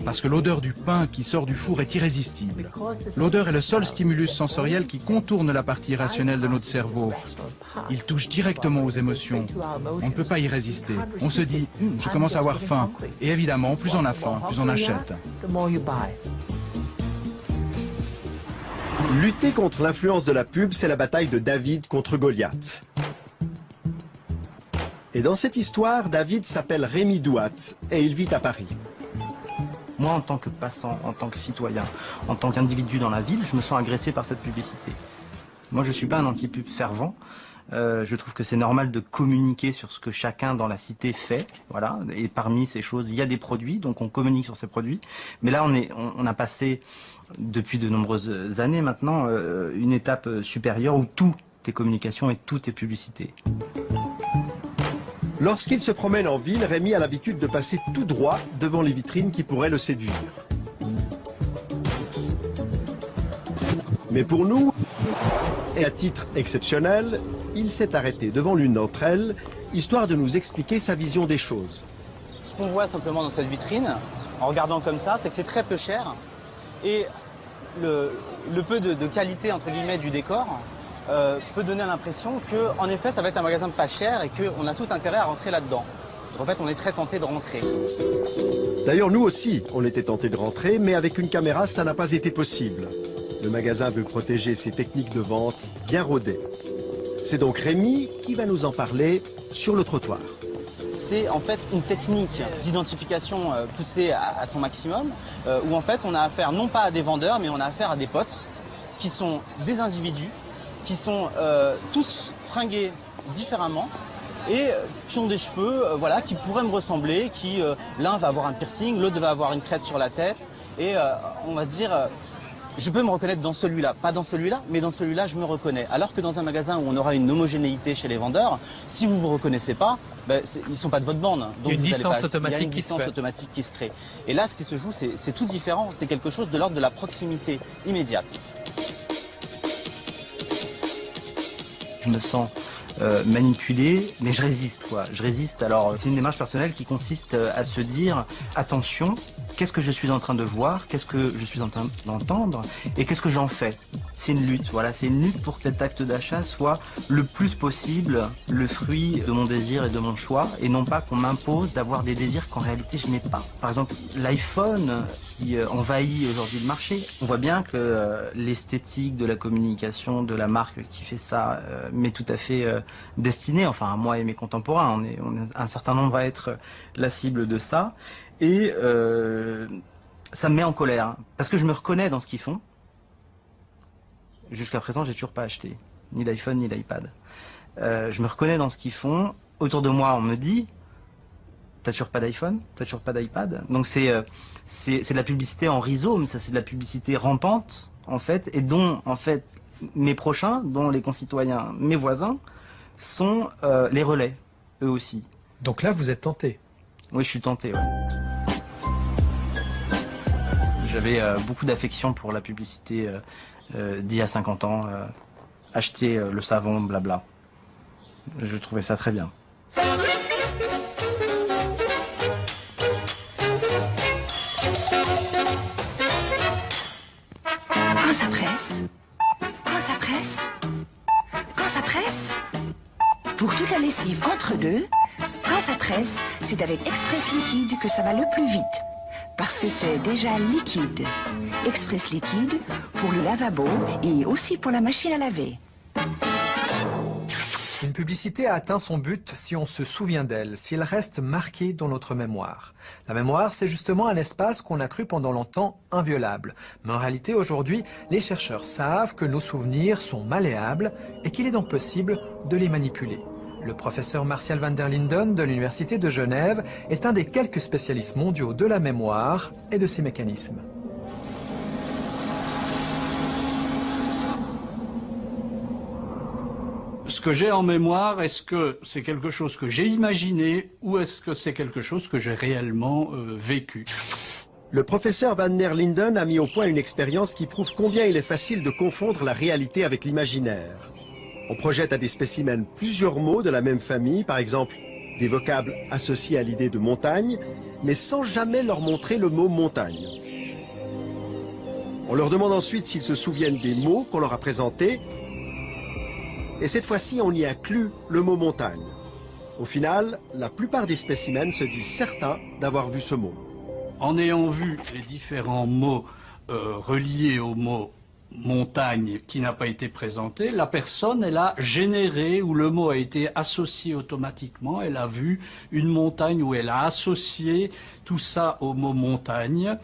Parce que l'odeur du pain qui sort du four est irrésistible. L'odeur est le seul stimulus sensoriel qui contourne la partie rationnelle de notre cerveau. Il touche directement aux émotions. On ne peut pas y résister. On se dit, je commence à avoir faim. Et évidemment, plus on a faim, plus on achète. Lutter contre l'influence de la pub, c'est la bataille de David contre Goliath. Et dans cette histoire, David s'appelle Rémi Douat et il vit à Paris. Moi, en tant que passant, en tant que citoyen, en tant qu'individu dans la ville, je me sens agressé par cette publicité. Moi, je ne suis pas un anti-pub fervent. Je trouve que c'est normal de communiquer sur ce que chacun dans la cité fait. Voilà. Et parmi ces choses, il y a des produits, donc on communique sur ces produits. Mais là, on a passé, depuis de nombreuses années maintenant, une étape supérieure où tout est communication et tout est publicité. Lorsqu'il se promène en ville, Rémi a l'habitude de passer tout droit devant les vitrines qui pourraient le séduire. Mais pour nous, et à titre exceptionnel, il s'est arrêté devant l'une d'entre elles, histoire de nous expliquer sa vision des choses. Ce qu'on voit simplement dans cette vitrine, en regardant comme ça, c'est que c'est très peu cher. Et le peu de qualité, entre guillemets, du décor peut donner l'impression qu'en effet, ça va être un magasin pas cher et qu'on a tout intérêt à rentrer là-dedans. En fait, on est très tenté de rentrer. D'ailleurs, nous aussi, on était tentés de rentrer, mais avec une caméra, ça n'a pas été possible. Le magasin veut protéger ses techniques de vente bien rodées. C'est donc Rémi qui va nous en parler sur le trottoir. C'est en fait une technique d'identification poussée à son maximum, où en fait on a affaire non pas à des vendeurs, mais on a affaire à des potes qui sont des individus, qui sont tous fringués différemment et qui ont des cheveux voilà, qui pourraient me ressembler, qui l'un va avoir un piercing, l'autre va avoir une crête sur la tête et on va se dire je peux me reconnaître dans celui-là, pas dans celui-là, mais dans celui-là je me reconnais. Alors que dans un magasin où on aura une homogénéité chez les vendeurs, si vous ne vous reconnaissez pas, ils ne sont pas de votre bande. Donc il y a une distance automatique qui se crée. Et là ce qui se joue c'est tout différent, c'est quelque chose de l'ordre de la proximité immédiate. Je me sens manipulé, mais je résiste quoi. Je résiste. Alors c'est une démarche personnelle qui consiste à se dire attention, qu'est-ce que je suis en train de voir, qu'est-ce que je suis en train d'entendre et qu'est-ce que j'en fais. C'est une lutte, voilà, c'est une lutte pour que cet acte d'achat soit le plus possible le fruit de mon désir et de mon choix et non pas qu'on m'impose d'avoir des désirs qu'en réalité je n'ai pas. Par exemple, l'iPhone qui envahit aujourd'hui le marché, on voit bien que l'esthétique de la communication de la marque qui fait ça m'est tout à fait destinée, enfin à moi et mes contemporains, on est un certain nombre à être la cible de ça. Et ça me met en colère, hein, parce que je me reconnais dans ce qu'ils font. Jusqu'à présent, j'ai toujours pas acheté, ni d'iPhone, ni d'iPad. Je me reconnais dans ce qu'ils font. Autour de moi, on me dit, t'as toujours pas d'iPhone, t'as toujours pas d'iPad. Donc c'est de la publicité en rhizome, ça c'est de la publicité rampante, en fait, et dont, en fait, mes prochains, dont les concitoyens, mes voisins, sont les relais, eux aussi. Donc là, vous êtes tenté? Oui, je suis tenté, ouais. J'avais beaucoup d'affection pour la publicité d'il y a 50 ans. Acheter le savon, blabla. Je trouvais ça très bien. Quand ça presse, quand ça presse, quand ça presse, pour toute la lessive entre deux, quand ça presse, c'est avec Express Liquide que ça va le plus vite. Parce que c'est déjà liquide. Express Liquide pour le lavabo et aussi pour la machine à laver. Une publicité a atteint son but si on se souvient d'elle, si elle reste marquée dans notre mémoire. La mémoire, c'est justement un espace qu'on a cru pendant longtemps inviolable. Mais en réalité, aujourd'hui, les chercheurs savent que nos souvenirs sont malléables et qu'il est donc possible de les manipuler. Le professeur Martial van der Linden de l'Université de Genève est un des quelques spécialistes mondiaux de la mémoire et de ses mécanismes. Ce que j'ai en mémoire, est-ce que c'est quelque chose que j'ai imaginé ou est-ce que c'est quelque chose que j'ai réellement vécu? Le professeur Van der Linden a mis au point une expérience qui prouve combien il est facile de confondre la réalité avec l'imaginaire. On projette à des spécimens plusieurs mots de la même famille, par exemple des vocables associés à l'idée de montagne, mais sans jamais leur montrer le mot montagne. On leur demande ensuite s'ils se souviennent des mots qu'on leur a présentés, et cette fois-ci on y inclut le mot montagne. Au final, la plupart des spécimens se disent certains d'avoir vu ce mot. En ayant vu les différents mots reliés au mot montagne qui n'a pas été présenté, la personne, elle a généré, ou le mot a été associé automatiquement, elle a vu une montagne, ou elle a associé tout ça au mot montagne,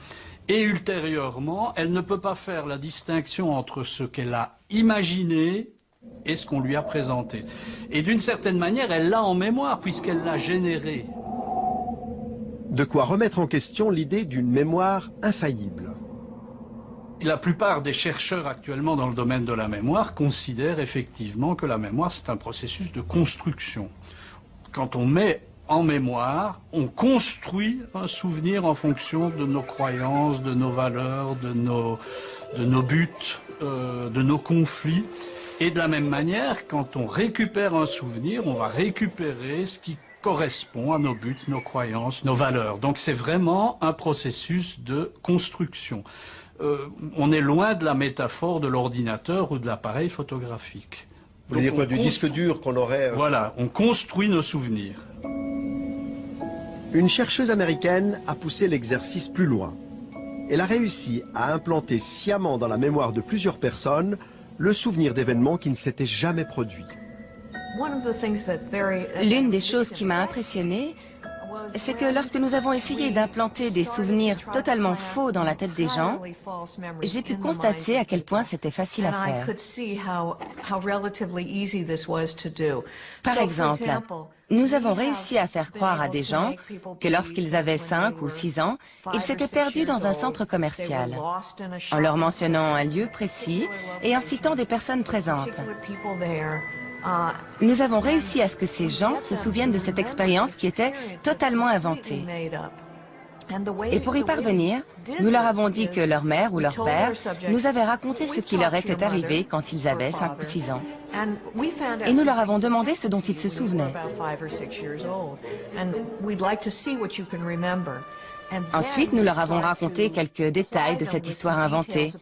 et ultérieurement, elle ne peut pas faire la distinction entre ce qu'elle a imaginé et ce qu'on lui a présenté. Et d'une certaine manière, elle l'a en mémoire, puisqu'elle l'a généré. De quoi remettre en question l'idée d'une mémoire infaillible. La plupart des chercheurs actuellement dans le domaine de la mémoire considèrent effectivement que la mémoire, c'est un processus de construction. Quand on met en mémoire, on construit un souvenir en fonction de nos croyances, de nos valeurs, de nos buts, de nos conflits. Et de la même manière, quand on récupère un souvenir, on va récupérer ce qui correspond à nos buts, nos croyances, nos valeurs. Donc c'est vraiment un processus de construction. On est loin de la métaphore de l'ordinateur ou de l'appareil photographique. Vous voulez dire quoi, du disque dur qu'on aurait... Voilà, on construit nos souvenirs. Une chercheuse américaine a poussé l'exercice plus loin. Elle a réussi à implanter sciemment dans la mémoire de plusieurs personnes le souvenir d'événements qui ne s'étaient jamais produits. L'une des choses qui m'a impressionnée, c'est que lorsque nous avons essayé d'implanter des souvenirs totalement faux dans la tête des gens, j'ai pu constater à quel point c'était facile à faire. Par exemple, nous avons réussi à faire croire à des gens que lorsqu'ils avaient 5 ou 6 ans, ils s'étaient perdus dans un centre commercial, en leur mentionnant un lieu précis et en citant des personnes présentes. Nous avons réussi à ce que ces gens se souviennent de cette expérience qui était totalement inventée. Et pour y parvenir, nous leur avons dit que leur mère ou leur père nous avait raconté ce qui leur était arrivé quand ils avaient 5 ou 6 ans. Et nous leur avons demandé ce dont ils se souvenaient. Ensuite, nous leur avons raconté quelques détails de cette histoire inventée,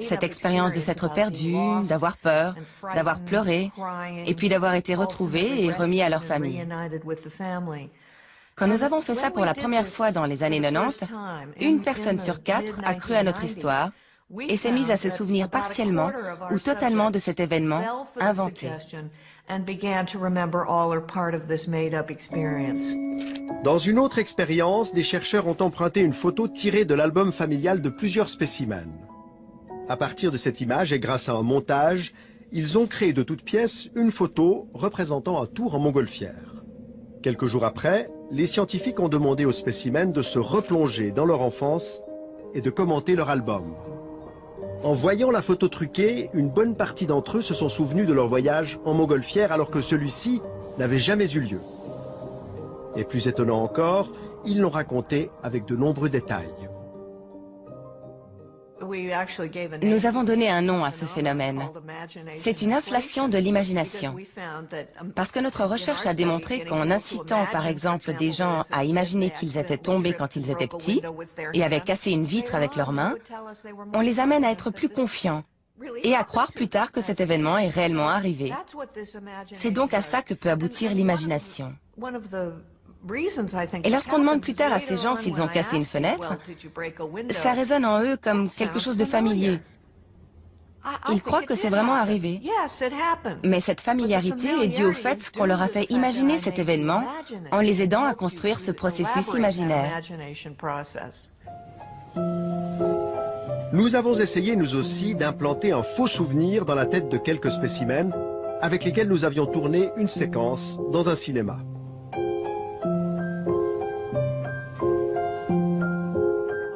cette expérience de s'être perdu, d'avoir peur, d'avoir pleuré, et puis d'avoir été retrouvés et remis à leur famille. Quand nous avons fait ça pour la première fois dans les années 90, une personne sur 4 a cru à notre histoire et s'est mise à se souvenir partiellement ou totalement de cet événement inventé. Dans une autre expérience, des chercheurs ont emprunté une photo tirée de l'album familial de plusieurs spécimens. À partir de cette image et grâce à un montage, ils ont créé de toutes pièces une photo représentant un tour en montgolfière. Quelques jours après, les scientifiques ont demandé aux spécimens de se replonger dans leur enfance et de commenter leur album. En voyant la photo truquée, une bonne partie d'entre eux se sont souvenus de leur voyage en montgolfière alors que celui-ci n'avait jamais eu lieu. Et plus étonnant encore, ils l'ont raconté avec de nombreux détails. Nous avons donné un nom à ce phénomène. C'est une inflation de l'imagination. Parce que notre recherche a démontré qu'en incitant par exemple des gens à imaginer qu'ils étaient tombés quand ils étaient petits et avaient cassé une vitre avec leurs mains, on les amène à être plus confiants et à croire plus tard que cet événement est réellement arrivé. C'est donc à ça que peut aboutir l'imagination. Et lorsqu'on demande plus tard à ces gens s'ils ont cassé une fenêtre, ça résonne en eux comme quelque chose de familier. Ils croient que c'est vraiment arrivé. Mais cette familiarité est due au fait qu'on leur a fait imaginer cet événement en les aidant à construire ce processus imaginaire. Nous avons essayé nous aussi d'implanter un faux souvenir dans la tête de quelques spécimens avec lesquels nous avions tourné une séquence dans un cinéma.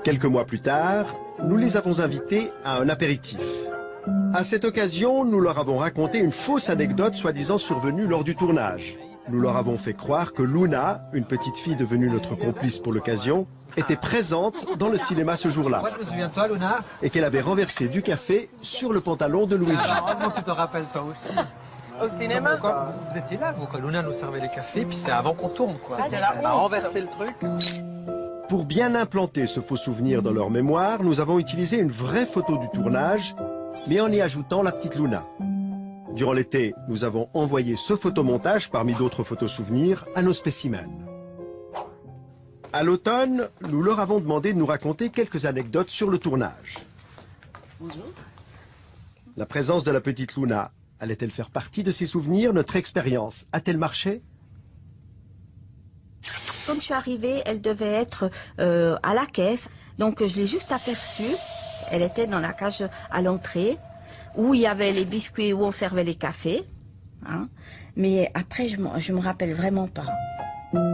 Quelques mois plus tard, nous les avons invités à un apéritif. À cette occasion, nous leur avons raconté une fausse anecdote soi-disant survenue lors du tournage. nous leur avons fait croire que Luna, une petite fille devenue notre complice pour l'occasion, était présente dans le cinéma ce jour-là. Moi, je me souviens de toi, Luna. Et qu'elle avait renversé du café sur le pantalon de Luigi. Heureusement que tu te rappelles toi aussi. Au cinéma, vous étiez là, vous, quand Luna nous servait les cafés, puis c'est avant qu'on tourne, quoi. C'était la Elle a honte. renversé le truc. Pour bien implanter ce faux souvenir dans leur mémoire, nous avons utilisé une vraie photo du tournage, mais en y ajoutant la petite Luna. Durant l'été, nous avons envoyé ce photomontage, parmi d'autres photos souvenirs, à nos spécimens. À l'automne, nous leur avons demandé de nous raconter quelques anecdotes sur le tournage. La présence de la petite Luna allait-elle faire partie de ces souvenirs? Notre expérience a-t-elle marché? Quand je suis arrivée, elle devait être à la caisse. Donc je l'ai juste aperçue. Elle était dans la cage à l'entrée, où il y avait les biscuits, où on servait les cafés. Hein. Mais après, je me rappelle vraiment pas.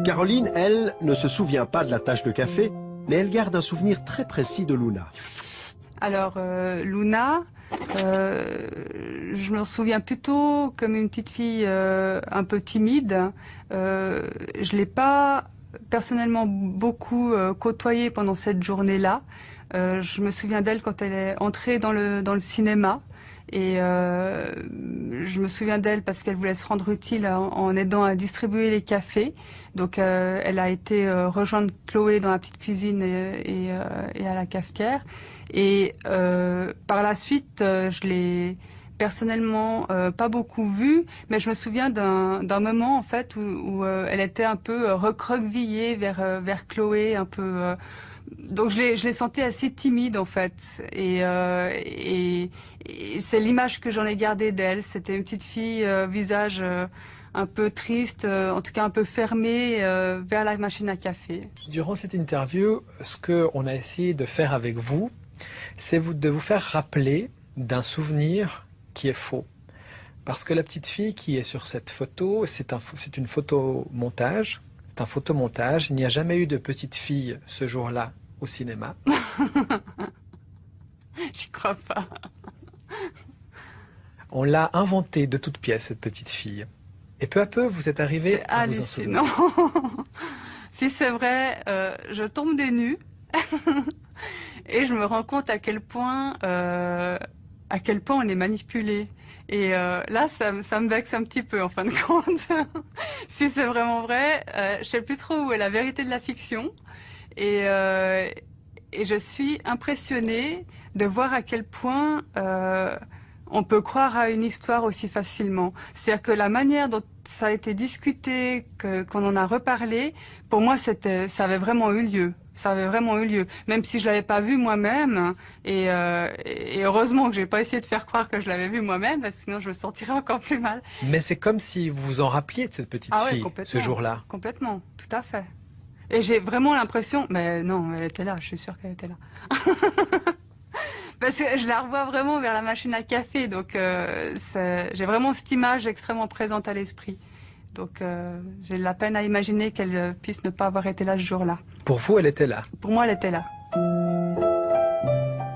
Caroline, elle, ne se souvient pas de la tache de café, mais elle garde un souvenir très précis de Luna. Alors, Luna, je me souviens plutôt comme une petite fille un peu timide. Je l'ai pas personnellement beaucoup côtoyée pendant cette journée-là. Je me souviens d'elle quand elle est entrée dans le cinéma. Et je me souviens d'elle parce qu'elle voulait se rendre utile en aidant à distribuer les cafés. Donc elle a été rejoindre Chloé dans la petite cuisine et à la cafetière. Et par la suite, je l'ai personnellement pas beaucoup vue, mais je me souviens d'un moment en fait où elle était un peu recroquevillée vers Chloé, un peu. Donc je l'ai sentie assez timide en fait, et c'est l'image que j'en ai gardée d'elle. C'était une petite fille, visage un peu triste, en tout cas un peu fermé vers la machine à café. Durant cette interview, ce qu'on a essayé de faire avec vous, c'est de vous faire rappeler d'un souvenir qui est faux. Parce que la petite fille qui est sur cette photo, c'est une photomontage. C'est un photomontage. Il n'y a jamais eu de petite fille ce jour-là au cinéma. J'y crois pas. On l'a inventée de toutes pièces, cette petite fille. Et peu à peu, vous êtes arrivé à vous en souvenir. Si c'est vrai, je tombe des nues et je me rends compte à quel point on est manipulé. Et là, ça me vexe un petit peu, en fin de compte. Si c'est vraiment vrai, je sais plus trop où est la vérité de la fiction. Et je suis impressionnée de voir à quel point on peut croire à une histoire aussi facilement. C'est-à-dire que la manière dont ça a été discuté, qu'on en a reparlé, pour moi, ça avait vraiment eu lieu. Ça avait vraiment eu lieu, même si je l'avais pas vu moi-même. Et heureusement que j'ai pas essayé de faire croire que je l'avais vu moi-même, parce que sinon je me sentirais encore plus mal. Mais c'est comme si vous vous en rappeliez de cette petite fille ce jour-là. Complètement, tout à fait. Et j'ai vraiment l'impression, mais non, elle était là, je suis sûre qu'elle était là. Parce que je la revois vraiment vers la machine à café, donc j'ai vraiment cette image extrêmement présente à l'esprit. Donc j'ai de la peine à imaginer qu'elle puisse ne pas avoir été là ce jour-là. Pour vous, elle était là? Pour moi, elle était là.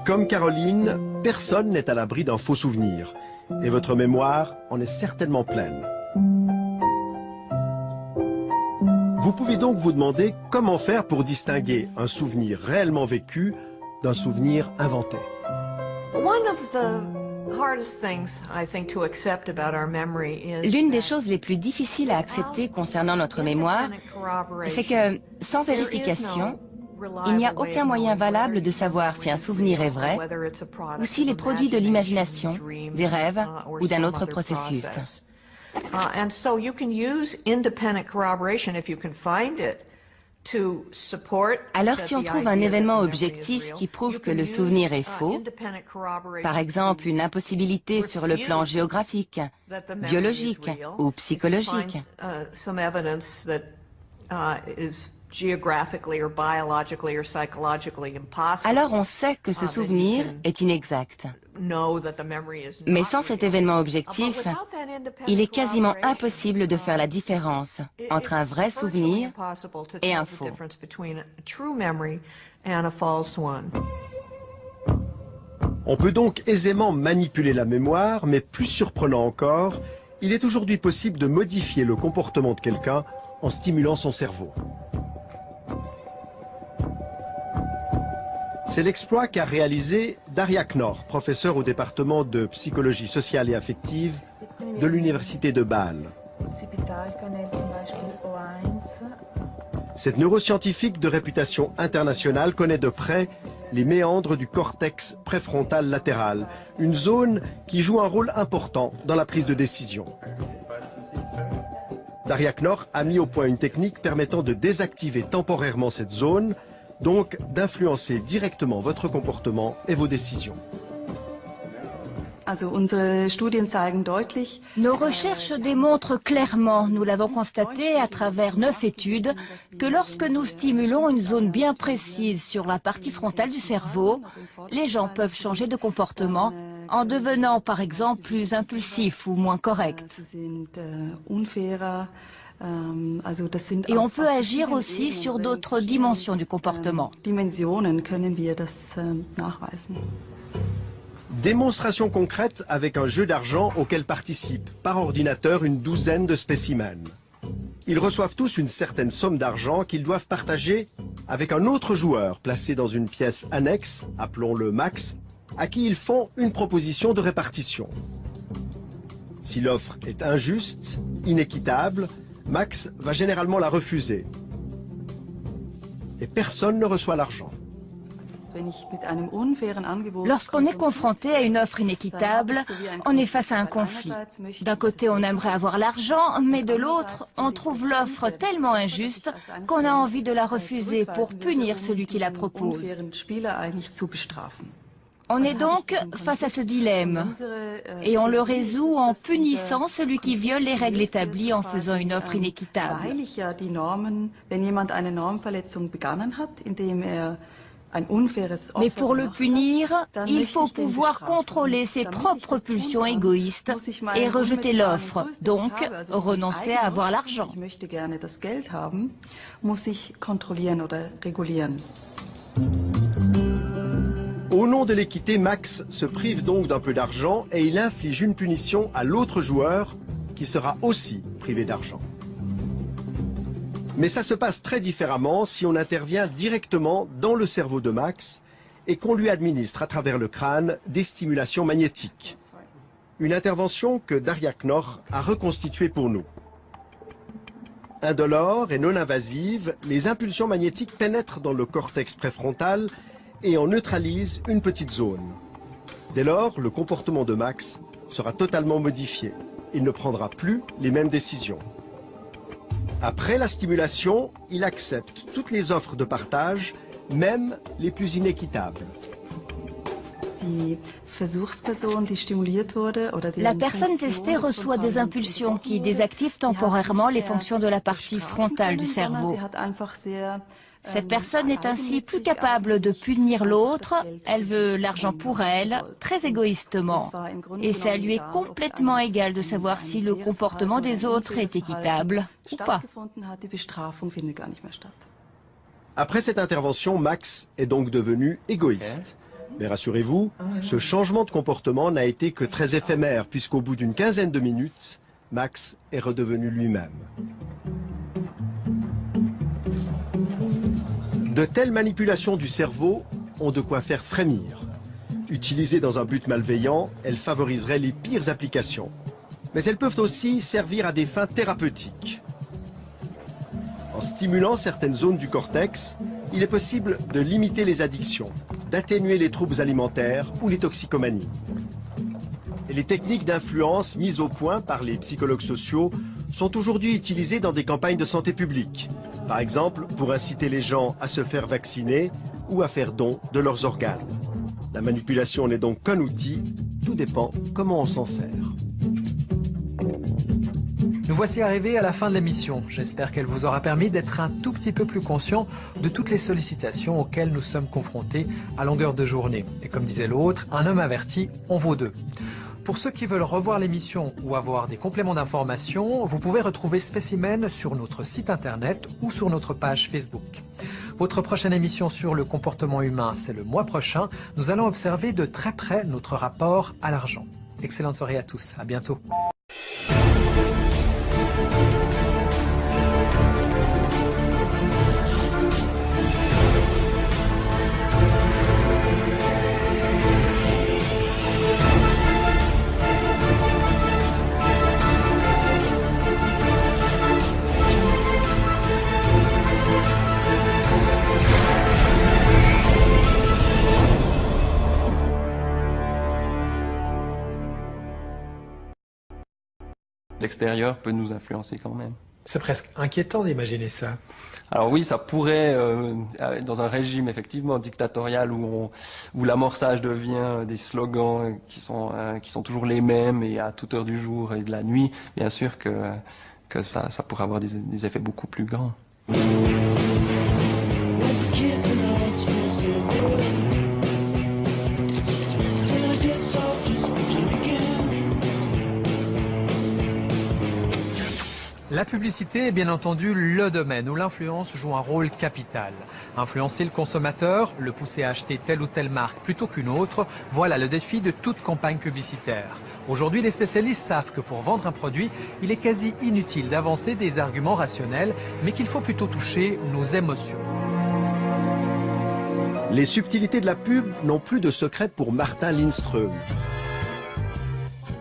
Comme Caroline, personne n'est à l'abri d'un faux souvenir. Et votre mémoire en est certainement pleine. Vous pouvez donc vous demander comment faire pour distinguer un souvenir réellement vécu d'un souvenir inventé. L'une des choses les plus difficiles à accepter concernant notre mémoire, c'est que, sans vérification, il n'y a aucun moyen valable de savoir si un souvenir est vrai ou s'il est produit de l'imagination, des rêves ou d'un autre processus. Alors si on trouve un événement objectif qui prouve que le souvenir est faux, par exemple une impossibilité sur le plan géographique, biologique ou psychologique, alors on sait que ce souvenir est inexact. Mais sans cet événement objectif, il est quasiment impossible de faire la différence entre un vrai souvenir et un faux. On peut donc aisément manipuler la mémoire, mais plus surprenant encore, il est aujourd'hui possible de modifier le comportement de quelqu'un en stimulant son cerveau. C'est l'exploit qu'a réalisé Darja Knorr, professeur au département de psychologie sociale et affective de l'université de Bâle. Cette neuroscientifique de réputation internationale connaît de près les méandres du cortex préfrontal latéral, une zone qui joue un rôle important dans la prise de décision. Darja Knorr a mis au point une technique permettant de désactiver temporairement cette zone, donc d'influencer directement votre comportement et vos décisions. Nos recherches démontrent clairement, nous l'avons constaté à travers 9 études, que lorsque nous stimulons une zone bien précise sur la partie frontale du cerveau, les gens peuvent changer de comportement en devenant par exemple plus impulsifs ou moins corrects. Et on peut agir aussi sur d'autres dimensions du comportement. Démonstration concrète avec un jeu d'argent auquel participent par ordinateur une douzaine de spécimens. Ils reçoivent tous une certaine somme d'argent qu'ils doivent partager avec un autre joueur placé dans une pièce annexe, appelons-le Max, à qui ils font une proposition de répartition. Si l'offre est injuste, inéquitable, Max va généralement la refuser. Et personne ne reçoit l'argent. Lorsqu'on est confronté à une offre inéquitable, on est face à un conflit. D'un côté, on aimerait avoir l'argent, mais de l'autre, on trouve l'offre tellement injuste qu'on a envie de la refuser pour punir celui qui la propose. On est donc face à ce dilemme et on le résout en punissant celui qui viole les règles établies en faisant une offre inéquitable. Mais pour le punir, il faut pouvoir contrôler ses propres pulsions égoïstes et rejeter l'offre, donc renoncer à avoir l'argent. Au nom de l'équité, Max se prive donc d'un peu d'argent et il inflige une punition à l'autre joueur qui sera aussi privé d'argent. Mais ça se passe très différemment si on intervient directement dans le cerveau de Max et qu'on lui administre à travers le crâne des stimulations magnétiques. Une intervention que Darja Knorr a reconstituée pour nous. Indolore et non invasive, les impulsions magnétiques pénètrent dans le cortex préfrontal et en neutralisent une petite zone. Dès lors, le comportement de Max sera totalement modifié. Il ne prendra plus les mêmes décisions. Après la stimulation, il accepte toutes les offres de partage, même les plus inéquitables. La personne testée reçoit des impulsions qui désactivent temporairement les fonctions de la partie frontale du cerveau. Cette personne est ainsi plus capable de punir l'autre, elle veut l'argent pour elle, très égoïstement. Et ça lui est complètement égal de savoir si le comportement des autres est équitable ou pas. Après cette intervention, Max est donc devenu égoïste. Mais rassurez-vous, ce changement de comportement n'a été que très éphémère, puisqu'au bout d'une quinzaine de minutes, Max est redevenu lui-même. De telles manipulations du cerveau ont de quoi faire frémir. Utilisées dans un but malveillant, elles favoriseraient les pires applications. Mais elles peuvent aussi servir à des fins thérapeutiques. En stimulant certaines zones du cortex, il est possible de limiter les addictions, d'atténuer les troubles alimentaires ou les toxicomanies. Et les techniques d'influence mises au point par les psychologues sociaux sont aujourd'hui utilisées dans des campagnes de santé publique. Par exemple, pour inciter les gens à se faire vacciner ou à faire don de leurs organes. La manipulation n'est donc qu'un outil, tout dépend comment on s'en sert. Nous voici arrivés à la fin de l'émission. J'espère qu'elle vous aura permis d'être un tout petit peu plus conscient de toutes les sollicitations auxquelles nous sommes confrontés à longueur de journée. Et comme disait l'autre, un homme averti en vaut deux. Pour ceux qui veulent revoir l'émission ou avoir des compléments d'information, vous pouvez retrouver Spécimen sur notre site internet ou sur notre page Facebook. Votre prochaine émission sur le comportement humain, c'est le mois prochain. Nous allons observer de très près notre rapport à l'argent. Excellente soirée à tous, à bientôt. extérieur peut nous influencer quand même. C'est presque inquiétant d'imaginer ça. Alors oui, ça pourrait, dans un régime effectivement dictatorial où l'amorçage devient des slogans qui sont toujours les mêmes et à toute heure du jour et de la nuit, bien sûr que ça pourrait avoir des effets beaucoup plus grands. La publicité est bien entendu le domaine où l'influence joue un rôle capital. Influencer le consommateur, le pousser à acheter telle ou telle marque plutôt qu'une autre, voilà le défi de toute campagne publicitaire. Aujourd'hui, les spécialistes savent que pour vendre un produit, il est quasi inutile d'avancer des arguments rationnels, mais qu'il faut plutôt toucher nos émotions. Les subtilités de la pub n'ont plus de secret pour Martin Lindström.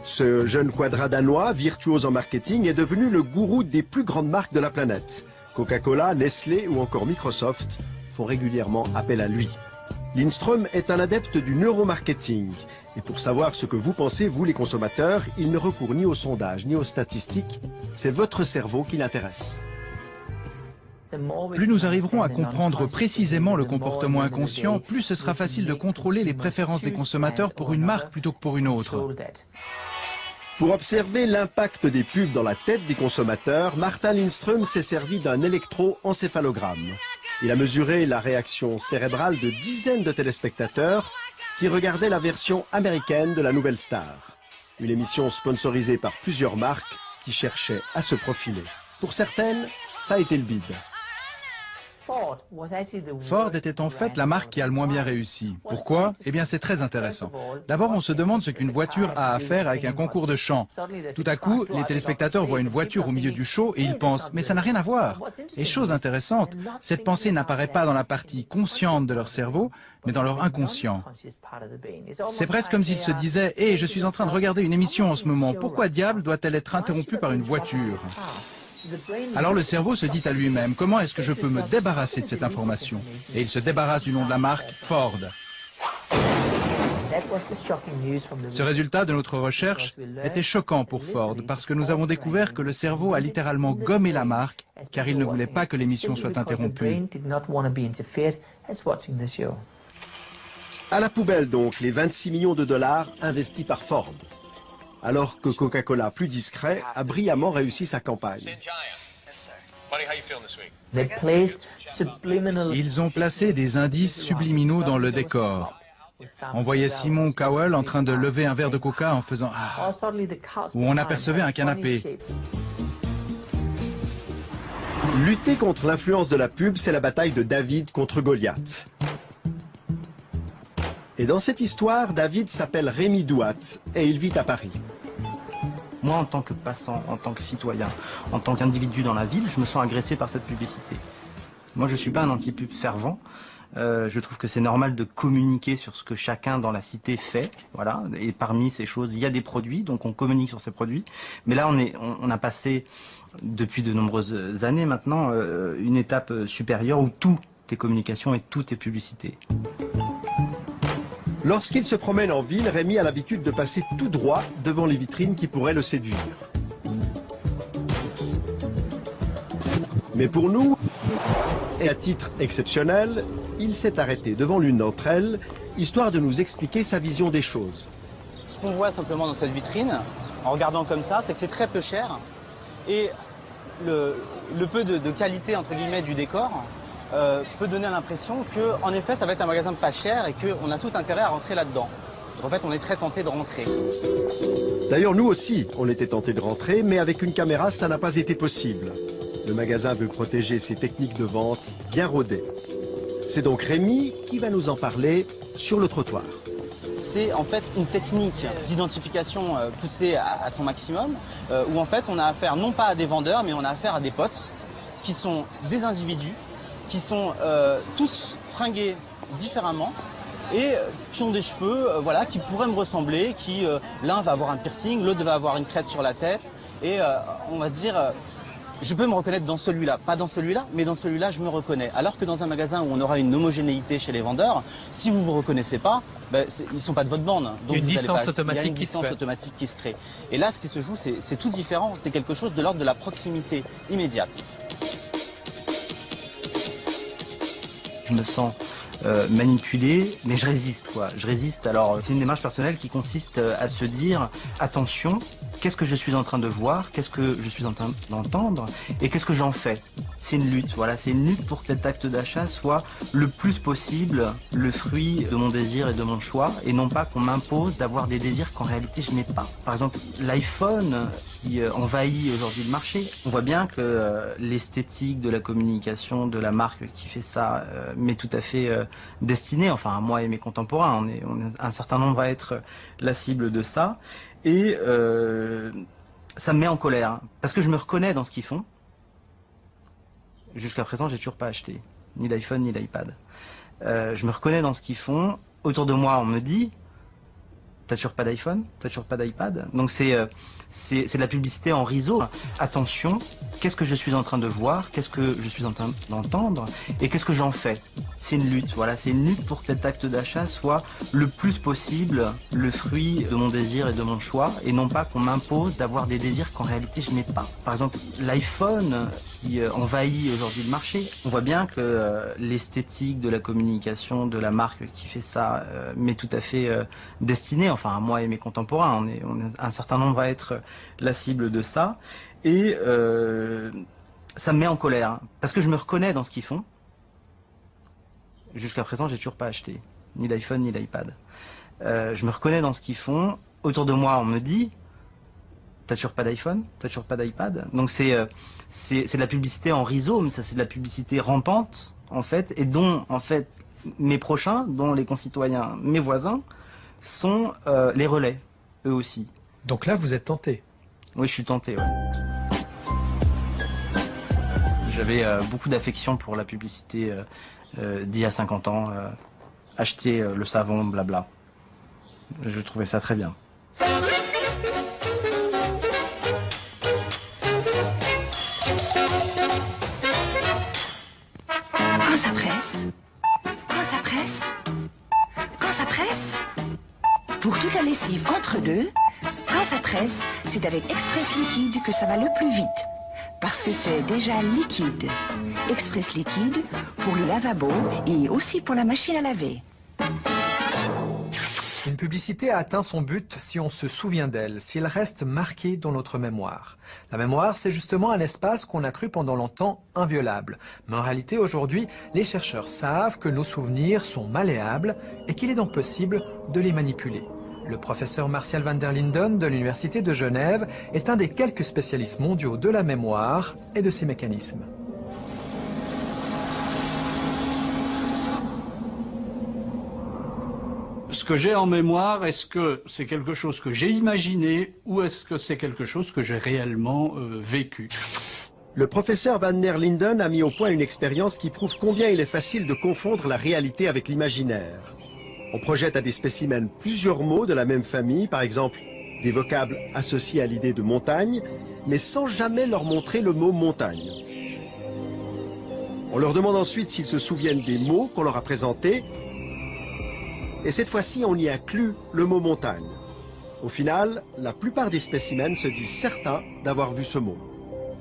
Ce jeune quadra danois, virtuose en marketing, est devenu le gourou des plus grandes marques de la planète. Coca-Cola, Nestlé ou encore Microsoft font régulièrement appel à lui. Lindström est un adepte du neuromarketing. Et pour savoir ce que vous pensez, vous les consommateurs, il ne recourt ni aux sondages ni aux statistiques. C'est votre cerveau qui l'intéresse. Plus nous arriverons à comprendre précisément le comportement inconscient, plus ce sera facile de contrôler les préférences des consommateurs pour une marque plutôt que pour une autre. Pour observer l'impact des pubs dans la tête des consommateurs, Martin Lindström s'est servi d'un électroencéphalogramme. Il a mesuré la réaction cérébrale de dizaines de téléspectateurs qui regardaient la version américaine de la Nouvelle Star. Une émission sponsorisée par plusieurs marques qui cherchaient à se profiler. Pour certaines, ça a été le bide. Ford était en fait la marque qui a le moins bien réussi. Pourquoi? Eh bien, c'est très intéressant. D'abord, on se demande ce qu'une voiture a à faire avec un concours de chant. Tout à coup, les téléspectateurs voient une voiture au milieu du show et ils pensent « mais ça n'a rien à voir ». Et chose intéressante, cette pensée n'apparaît pas dans la partie consciente de leur cerveau, mais dans leur inconscient. C'est presque comme s'ils se disaient « hé, je suis en train de regarder une émission en ce moment, pourquoi diable doit-elle être interrompue par une voiture ?» Alors le cerveau se dit à lui-même, comment est-ce que je peux me débarrasser de cette information? Et il se débarrasse du nom de la marque, Ford. Ce résultat de notre recherche était choquant pour Ford parce que nous avons découvert que le cerveau a littéralement gommé la marque car il ne voulait pas que l'émission soit interrompue. À la poubelle donc, les 26 millions de dollars investis par Ford. Alors que Coca-Cola, plus discret, a brillamment réussi sa campagne. Ils ont placé des indices subliminaux dans le décor. On voyait Simon Cowell en train de lever un verre de coca en faisant « ah » ou on apercevait un canapé. Lutter contre l'influence de la pub, c'est la bataille de David contre Goliath. Et dans cette histoire, David s'appelle Rémi Douat et il vit à Paris. Moi, en tant que passant, en tant que citoyen, en tant qu'individu dans la ville, je me sens agressé par cette publicité. Moi, je ne suis pas un anti-pub fervent. Je trouve que c'est normal de communiquer sur ce que chacun dans la cité fait. Voilà. Et parmi ces choses, il y a des produits, donc on communique sur ces produits. Mais là, on a passé, depuis de nombreuses années maintenant, une étape supérieure où tout est communication et tout est publicité. Lorsqu'il se promène en ville, Rémi a l'habitude de passer tout droit devant les vitrines qui pourraient le séduire. Mais pour nous, et à titre exceptionnel, il s'est arrêté devant l'une d'entre elles, histoire de nous expliquer sa vision des choses. Ce qu'on voit simplement dans cette vitrine, en regardant comme ça, c'est que c'est très peu cher. Et le peu de qualité, entre guillemets, du décor peut donner l'impression qu'en effet, ça va être un magasin pas cher et qu'on a tout intérêt à rentrer là-dedans. En fait, on est très tenté de rentrer. D'ailleurs, nous aussi, on était tentés de rentrer, mais avec une caméra, ça n'a pas été possible. Le magasin veut protéger ses techniques de vente bien rodées. C'est donc Rémi qui va nous en parler sur le trottoir. C'est en fait une technique d'identification poussée à son maximum, où en fait on a affaire non pas à des vendeurs, mais on a affaire à des potes qui sont des individus, qui sont tous fringués différemment et qui ont des cheveux voilà, qui pourraient me ressembler, l'un va avoir un piercing, l'autre va avoir une crête sur la tête et on va se dire Je peux me reconnaître dans celui-là, pas dans celui-là, mais dans celui-là, je me reconnais. Alors que dans un magasin où on aura une homogénéité chez les vendeurs, si vous ne vous reconnaissez pas, ils ne sont pas de votre bande. Donc il y a une distance il y a automatique une distance automatique qui se crée. Et là, ce qui se joue, c'est tout différent. C'est quelque chose de l'ordre de la proximité immédiate. Je me sens manipulé, mais je résiste, quoi. Je résiste. Alors, c'est une démarche personnelle qui consiste à se dire, attention, qu'est-ce que je suis en train de voir, qu'est-ce que je suis en train d'entendre, et qu'est-ce que j'en fais. C'est une lutte, voilà, c'est une lutte pour que cet acte d'achat soit le plus possible le fruit de mon désir et de mon choix, et non pas qu'on m'impose d'avoir des désirs qu'en réalité je n'ai pas. Par exemple, l'iPhone qui envahit aujourd'hui le marché, on voit bien que l'esthétique de la communication de la marque qui fait ça m'est tout à fait destinée, enfin à moi et mes contemporains, on est un certain nombre à être la cible de ça, et ça me met en colère, hein, parce que je me reconnais dans ce qu'ils font. Jusqu'à présent, j'ai toujours pas acheté, ni l'iPhone, ni l'iPad. Je me reconnais dans ce qu'ils font. Autour de moi, on me dit, t'as toujours pas d'iPhone, t'as toujours pas d'iPad. Donc c'est de la publicité en réseau. Attention, qu'est-ce que je suis en train de voir, qu'est-ce que je suis en train d'entendre, et qu'est-ce que j'en fais. C'est une lutte, voilà, c'est une lutte pour que cet acte d'achat soit le plus possible le fruit de mon désir et de mon choix, et non pas qu'on m'impose d'avoir des désirs qu'en réalité je n'ai pas. Par exemple, l'iPhone qui envahit aujourd'hui le marché, on voit bien que l'esthétique de la communication de la marque qui fait ça m'est tout à fait destinée, enfin à moi et mes contemporains, on est un certain nombre à être la cible de ça, et ça me met en colère, hein, parce que je me reconnais dans ce qu'ils font. Jusqu'à présent, j'ai toujours pas acheté, ni l'iPhone, ni l'iPad. Je me reconnais dans ce qu'ils font. Autour de moi, on me dit, t'as toujours pas d'iPhone, t'as toujours pas d'iPad. Donc c'est de la publicité en rhizome, ça c'est de la publicité rampante, en fait, et dont, en fait, mes prochains, dont les concitoyens, mes voisins, sont les relais, eux aussi. Donc là, vous êtes tenté? Oui, je suis tenté, ouais. J'avais beaucoup d'affection pour la publicité d'il y a 50 ans. Acheter le savon, blabla. Je trouvais ça très bien. Quand ça presse, quand ça presse, quand ça presse, pour toute la lessive entre deux, quand ça presse, c'est avec Express Liquide que ça va le plus vite. Parce que c'est déjà liquide. Express Liquide pour le lavabo et aussi pour la machine à laver. Une publicité a atteint son but si on se souvient d'elle, si elle reste marquée dans notre mémoire. La mémoire, c'est justement un espace qu'on a cru pendant longtemps inviolable. Mais en réalité, aujourd'hui, les chercheurs savent que nos souvenirs sont malléables et qu'il est donc possible de les manipuler. Le professeur Martial van der Linden de l'Université de Genève est un des quelques spécialistes mondiaux de la mémoire et de ses mécanismes. Ce que j'ai en mémoire, est-ce que c'est quelque chose que j'ai imaginé ou est-ce que c'est quelque chose que j'ai réellement vécu? Le professeur van der Linden a mis au point une expérience qui prouve combien il est facile de confondre la réalité avec l'imaginaire. On projette à des spécimens plusieurs mots de la même famille, par exemple des vocables associés à l'idée de montagne, mais sans jamais leur montrer le mot montagne. On leur demande ensuite s'ils se souviennent des mots qu'on leur a présentés, et cette fois-ci on y inclut le mot montagne. Au final, la plupart des spécimens se disent certains d'avoir vu ce mot.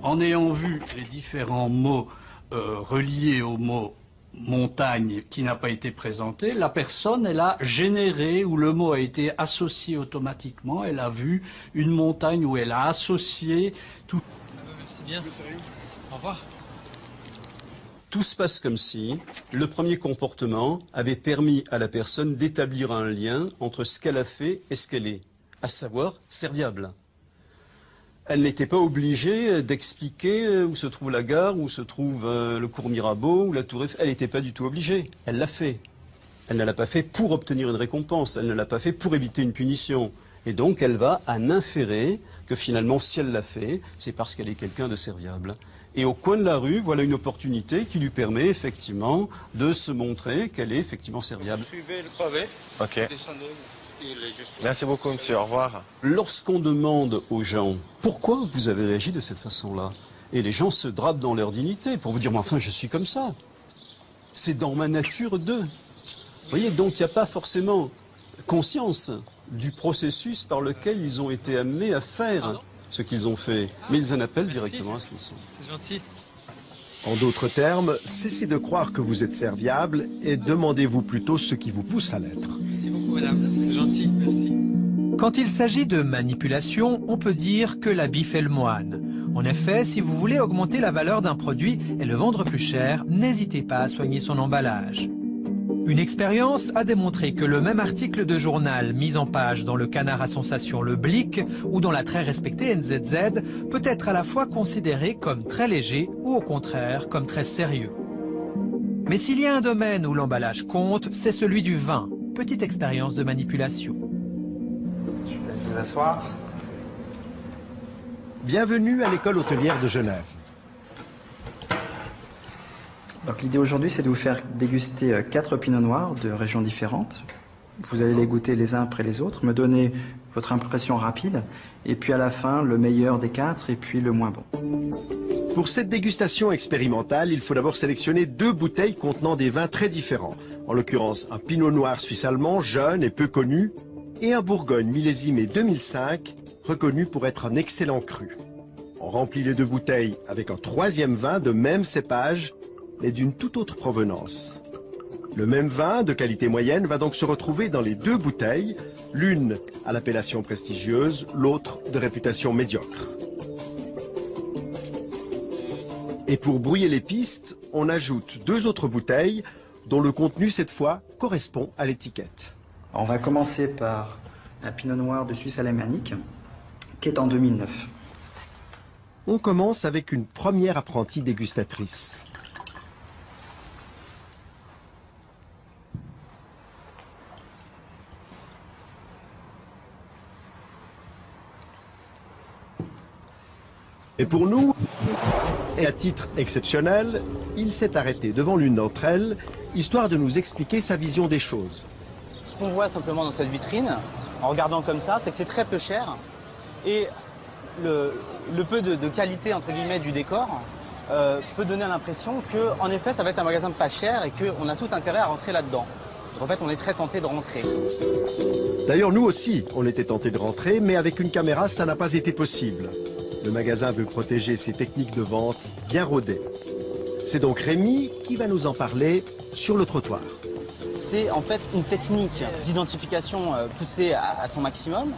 En ayant vu les différents mots reliés au mot montagne qui n'a pas été présenté, la personne, elle a généré, ou le mot a été associé automatiquement, elle a vu une montagne où elle a associé tout. Merci bien. Au revoir. Tout se passe comme si le premier comportement avait permis à la personne d'établir un lien entre ce qu'elle a fait et ce qu'elle est, à savoir serviable. Elle n'était pas obligée d'expliquer où se trouve la gare, où se trouve le cours Mirabeau, ou la tour Eiffel. Elle n'était pas du tout obligée. Elle l'a fait. Elle ne l'a pas fait pour obtenir une récompense. Elle ne l'a pas fait pour éviter une punition. Et donc, elle va en inférer que finalement, si elle l'a fait, c'est parce qu'elle est quelqu'un de serviable. Et au coin de la rue, voilà une opportunité qui lui permet effectivement de se montrer qu'elle est effectivement serviable. Suivez le pavé. Ok. Descendez. Merci beaucoup, monsieur. Au revoir. Lorsqu'on demande aux gens pourquoi vous avez réagi de cette façon-là, Et les gens se drapent dans leur dignité pour vous dire, mais enfin, je suis comme ça. C'est dans ma nature d'eux. Vous voyez, donc il n'y a pas forcément conscience du processus par lequel ils ont été amenés à faire ce qu'ils ont fait. Mais ils en appellent directement à ce qu'ils sont. C'est gentil. En d'autres termes, cessez de croire que vous êtes serviable et demandez-vous plutôt ce qui vous pousse à l'être. Merci beaucoup, madame. C'est gentil. Merci. Quand il s'agit de manipulation, on peut dire que l'habit fait le moine. En effet, si vous voulez augmenter la valeur d'un produit et le vendre plus cher, n'hésitez pas à soigner son emballage. Une expérience a démontré que le même article de journal mis en page dans le canard à sensation Le Blick ou dans la très respectée NZZ peut être à la fois considéré comme très léger ou au contraire comme très sérieux. Mais s'il y a un domaine où l'emballage compte, c'est celui du vin. Petite expérience de manipulation. Je vous laisse vous asseoir. Bienvenue à l'école hôtelière de Genève. Donc l'idée aujourd'hui, c'est de vous faire déguster 4 pinots noirs de régions différentes. Vous allez les goûter les uns après les autres, me donner votre impression rapide, et puis à la fin, le meilleur des 4 et puis le moins bon. Pour cette dégustation expérimentale, il faut d'abord sélectionner 2 bouteilles contenant des vins très différents. En l'occurrence, un pinot noir suisse-allemand, jeune et peu connu, et un bourgogne millésimé 2005, reconnu pour être un excellent cru. On remplit les 2 bouteilles avec un 3e vin de même cépage, et d'une toute autre provenance. Le même vin, de qualité moyenne, va donc se retrouver dans les 2 bouteilles, l'une à l'appellation prestigieuse, l'autre de réputation médiocre. Et pour brouiller les pistes, on ajoute 2 autres bouteilles, dont le contenu, cette fois, correspond à l'étiquette. On va commencer par un pinot noir de Suisse alémanique, qui est en 2009. On commence avec une première apprentie dégustatrice. Et pour nous, et à titre exceptionnel, il s'est arrêté devant l'une d'entre elles, histoire de nous expliquer sa vision des choses. Ce qu'on voit simplement dans cette vitrine, en regardant comme ça, c'est que c'est très peu cher. Et le peu de qualité, entre guillemets, du décor peut donner l'impression qu'en effet, ça va être un magasin pas cher et qu'on a tout intérêt à rentrer là-dedans. En fait, on est très tenté de rentrer. D'ailleurs, nous aussi, on était tentés de rentrer, mais avec une caméra, ça n'a pas été possible. Le magasin veut protéger ses techniques de vente bien rodées. C'est donc Rémi qui va nous en parler sur le trottoir. C'est en fait une technique d'identification poussée à son maximum,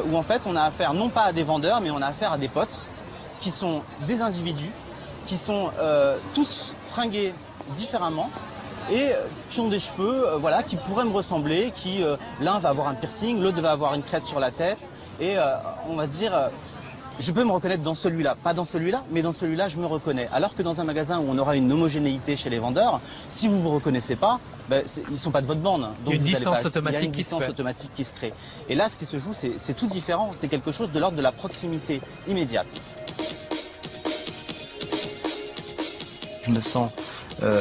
où en fait on a affaire non pas à des vendeurs, mais on a affaire à des potes qui sont des individus, qui sont tous fringués différemment et qui ont des cheveux voilà, qui pourraient me ressembler, qui l'un va avoir un piercing, l'autre va avoir une crête sur la tête, et on va se dire... je peux me reconnaître dans celui-là, pas dans celui-là, mais dans celui-là, je me reconnais. Alors que dans un magasin où on aura une homogénéité chez les vendeurs, si vous ne vous reconnaissez pas, ben, ils ne sont pas de votre bande. Donc il y a une distance pas, automatique, il y a une distance automatique qui se crée. Et là, ce qui se joue, c'est tout différent. C'est quelque chose de l'ordre de la proximité immédiate. Je me sens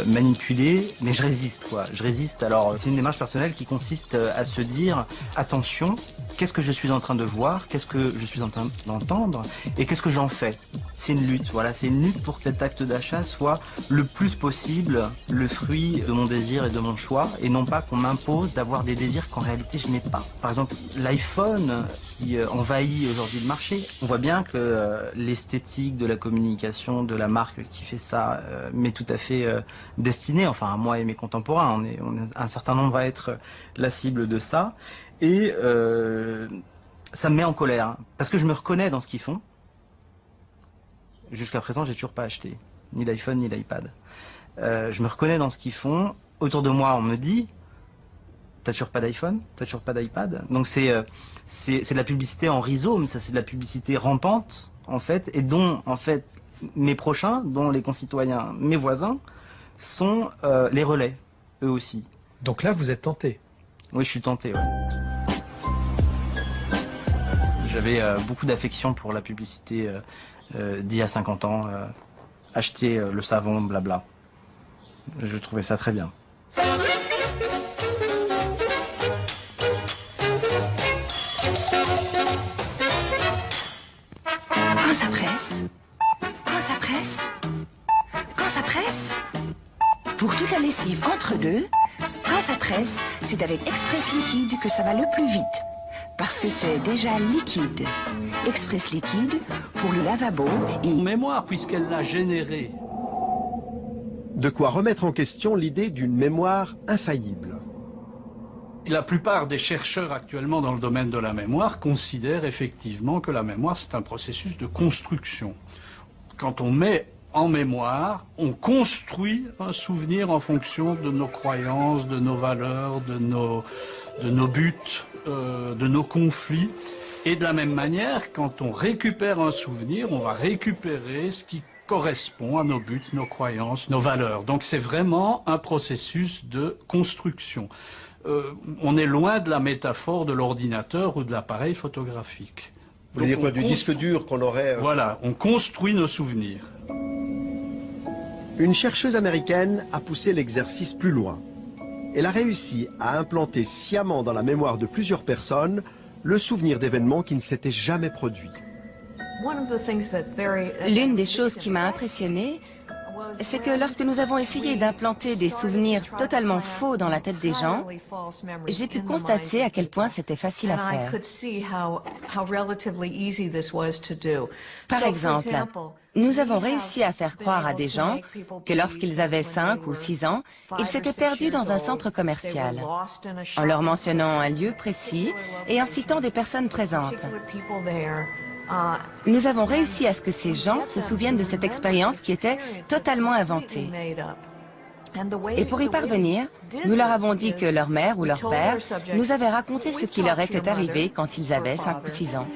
manipulé, mais je résiste, quoi. Je résiste. Alors, c'est une démarche personnelle qui consiste à se dire, attention, qu'est-ce que je suis en train de voir, qu'est-ce que je suis en train d'entendre, et qu'est-ce que j'en fais. C'est une lutte, voilà, c'est une lutte pour que cet acte d'achat soit le plus possible le fruit de mon désir et de mon choix, et non pas qu'on m'impose d'avoir des désirs qu'en réalité je n'ai pas. Par exemple, l'iPhone qui envahit aujourd'hui le marché, on voit bien que l'esthétique de la communication de la marque qui fait ça m'est tout à fait destinée, enfin à moi et mes contemporains, on est un certain nombre à être la cible de ça. Et ça me met en colère, hein, parce que je me reconnais dans ce qu'ils font. Jusqu'à présent, j'ai toujours pas acheté, ni l'iPhone, ni l'iPad. Je me reconnais dans ce qu'ils font. Autour de moi, on me dit, t'as toujours pas d'iPhone, t'as toujours pas d'iPad. Donc c'est de la publicité en rhizome, ça c'est de la publicité rampante, en fait, et dont, en fait, mes prochains, dont les concitoyens, mes voisins, sont les relais, eux aussi. Donc là, vous êtes tenté. Oui, je suis tenté, ouais. J'avais beaucoup d'affection pour la publicité d'il y a 50 ans. Acheter le savon, blabla. Je trouvais ça très bien. Quand ça presse, quand ça presse? Quand ça presse? Pour toute la lessive entre deux, quand ça presse, c'est avec Express Liquide que ça va le plus vite. Parce que c'est déjà liquide. Express Liquide pour le lavabo et... Mémoire, puisqu'elle l'a générée. De quoi remettre en question l'idée d'une mémoire infaillible. La plupart des chercheurs actuellement dans le domaine de la mémoire considèrent effectivement que la mémoire, c'est un processus de construction. Quand on met en mémoire, on construit un souvenir en fonction de nos croyances, de nos valeurs, de nos buts, de nos conflits. Et de la même manière, quand on récupère un souvenir, on va récupérer ce qui correspond à nos buts, nos croyances, nos valeurs. Donc c'est vraiment un processus de construction. On est loin de la métaphore de l'ordinateur ou de l'appareil photographique. Vous voulez dire quoi, du disque dur qu'on aurait... Voilà, on construit nos souvenirs. Une chercheuse américaine a poussé l'exercice plus loin. Elle a réussi à implanter sciemment dans la mémoire de plusieurs personnes le souvenir d'événements qui ne s'étaient jamais produits. L'une des choses qui m'a impressionnée, c'est que lorsque nous avons essayé d'implanter des souvenirs totalement faux dans la tête des gens, j'ai pu constater à quel point c'était facile à faire. Par exemple, nous avons réussi à faire croire à des gens que lorsqu'ils avaient 5 ou 6 ans, ils s'étaient perdus dans un centre commercial, en leur mentionnant un lieu précis et en citant des personnes présentes. Nous avons réussi à ce que ces gens se souviennent de cette expérience qui était totalement inventée. Et pour y parvenir, nous leur avons dit que leur mère ou leur père nous avait raconté ce qui leur était arrivé quand ils avaient 5 ou 6 ans.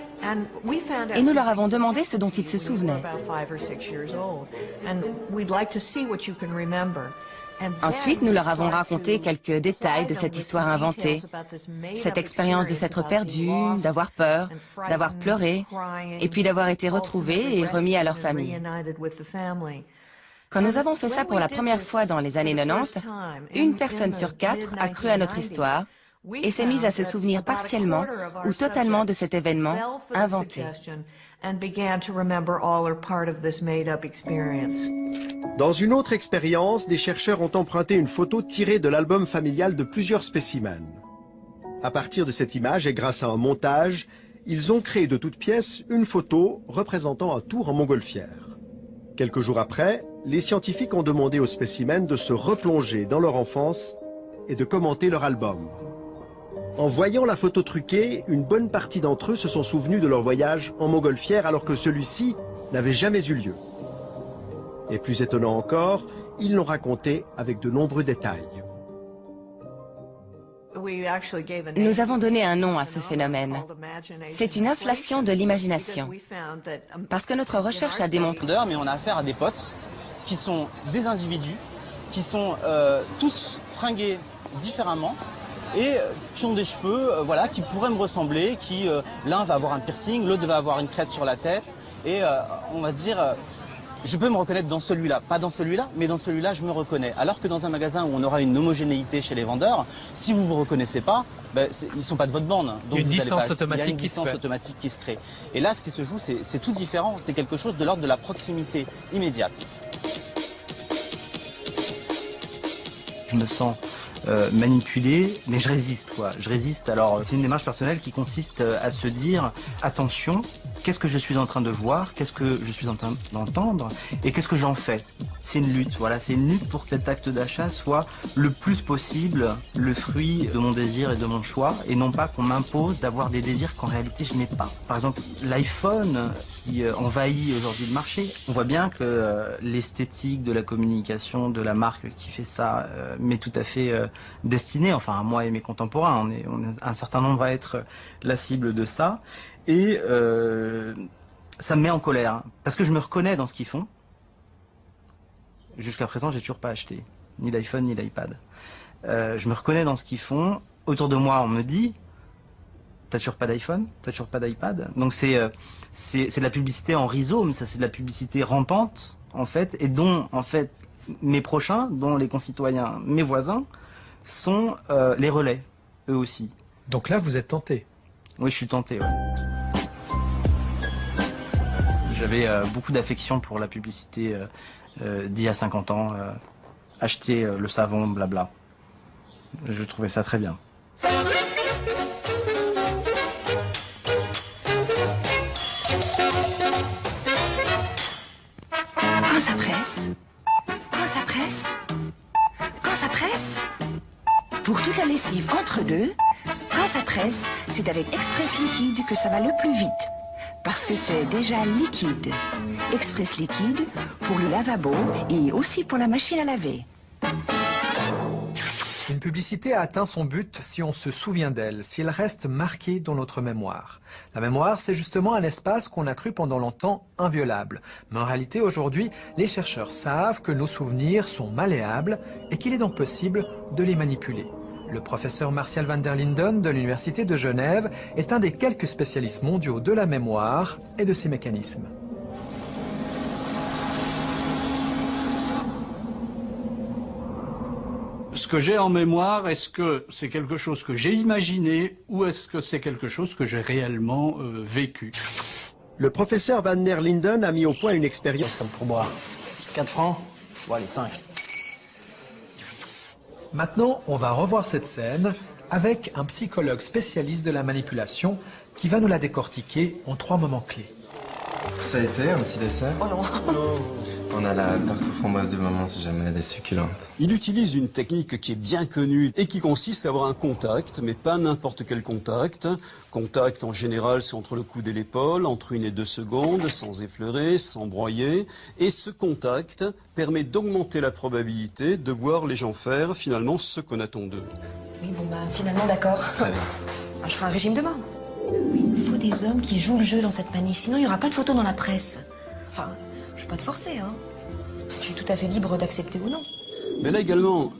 Et nous leur avons demandé ce dont ils se souvenaient. Ensuite, nous leur avons raconté quelques détails de cette histoire inventée, cette expérience de s'être perdu, d'avoir peur, d'avoir pleuré, et puis d'avoir été retrouvés et remis à leur famille. Quand nous avons fait ça pour la première fois dans les années 90, une personne sur 4 a cru à notre histoire et s'est mise à se souvenir partiellement ou totalement de cet événement inventé. Dans une autre expérience, des chercheurs ont emprunté une photo tirée de l'album familial de plusieurs spécimens. À partir de cette image et grâce à un montage, ils ont créé de toutes pièces une photo représentant un tour en montgolfière. Quelques jours après, les scientifiques ont demandé aux spécimens de se replonger dans leur enfance et de commenter leur album. En voyant la photo truquée, une bonne partie d'entre eux se sont souvenus de leur voyage en montgolfière alors que celui-ci n'avait jamais eu lieu. Et plus étonnant encore, ils l'ont raconté avec de nombreux détails. Nous avons donné un nom à ce phénomène. C'est une inflation de l'imagination. Parce que notre recherche a démontré... Mais on a affaire à des potes qui sont des individus, qui sont tous fringués différemment et qui ont des cheveux voilà, qui pourraient me ressembler, qui l'un va avoir un piercing, l'autre va avoir une crête sur la tête et on va se dire... je peux me reconnaître dans celui-là, pas dans celui-là, mais dans celui-là, je me reconnais. Alors que dans un magasin où on aura une homogénéité chez les vendeurs, si vous ne vous reconnaissez pas, ben, ils ne sont pas de votre bande. Donc il y a une distance automatique qui se crée. Et là, ce qui se joue, c'est tout différent. C'est quelque chose de l'ordre de la proximité immédiate. Je me sens manipulé, mais je résiste, quoi. Je résiste. Alors, c'est une démarche personnelle qui consiste à se dire, attention, qu'est-ce que je suis en train de voir, qu'est-ce que je suis en train d'entendre, et qu'est-ce que j'en fais. C'est une lutte, voilà, c'est une lutte pour que cet acte d'achat soit le plus possible le fruit de mon désir et de mon choix, et non pas qu'on m'impose d'avoir des désirs qu'en réalité je n'ai pas. Par exemple, l'iPhone qui envahit aujourd'hui le marché, on voit bien que l'esthétique de la communication de la marque qui fait ça m'est tout à fait destinée, enfin à moi et mes contemporains, on est un certain nombre à être la cible de ça. Et ça me met en colère, hein, parce que je me reconnais dans ce qu'ils font. Jusqu'à présent, j'ai toujours pas acheté, ni d'iPhone, ni d'iPad. Je me reconnais dans ce qu'ils font. Autour de moi, on me dit, t'as toujours pas d'iPhone, t'as toujours pas d'iPad. Donc c'est de la publicité en rhizome, ça c'est de la publicité rampante, en fait, et dont, en fait, mes prochains, dont les concitoyens, mes voisins, sont les relais, eux aussi. Donc là, vous êtes tenté? Oui, je suis tenté, ouais. J'avais beaucoup d'affection pour la publicité d'il y a 50 ans. Acheter le savon, blabla. Je trouvais ça très bien. Quand ça presse, quand ça presse, quand ça presse. Pour toute la lessive entre deux, quand ça presse, c'est avec Express Liquide que ça va le plus vite. Parce que c'est déjà liquide. Express Liquide pour le lavabo et aussi pour la machine à laver. Une publicité a atteint son but si on se souvient d'elle, si elle reste marquée dans notre mémoire. La mémoire, c'est justement un espace qu'on a cru pendant longtemps inviolable. Mais en réalité, aujourd'hui, les chercheurs savent que nos souvenirs sont malléables et qu'il est donc possible de les manipuler. Le professeur Martial van der Linden de l'Université de Genève est un des quelques spécialistes mondiaux de la mémoire et de ses mécanismes. Ce que j'ai en mémoire, est-ce que c'est quelque chose que j'ai imaginé ou est-ce que c'est quelque chose que j'ai réellement vécu? Le professeur Van der Linden a mis au point une expérience comme pour boire. 4 francs? Bon, allez, 5. Maintenant, on va revoir cette scène avec un psychologue spécialiste de la manipulation qui va nous la décortiquer en 3 moments clés. Ça a été un petit dessert? Oh non. On a la tarte aux framboises de maman si jamais elle est succulente. Il utilise une technique qui est bien connue et qui consiste à avoir un contact, mais pas n'importe quel contact. Contact en général, c'est entre le coude et l'épaule, entre 1 et 2 secondes, sans effleurer, sans broyer. Et ce contact permet d'augmenter la probabilité de voir les gens faire finalement ce qu'on attend d'eux. Oui, bon bah finalement d'accord. Très bien. Je ferai un régime demain. Il nous faut des hommes qui jouent le jeu dans cette manif, sinon il n'y aura pas de photos dans la presse. Enfin, je ne vais pas te forcer, hein. Tu es tout à fait libre d'accepter ou non. Mais là également,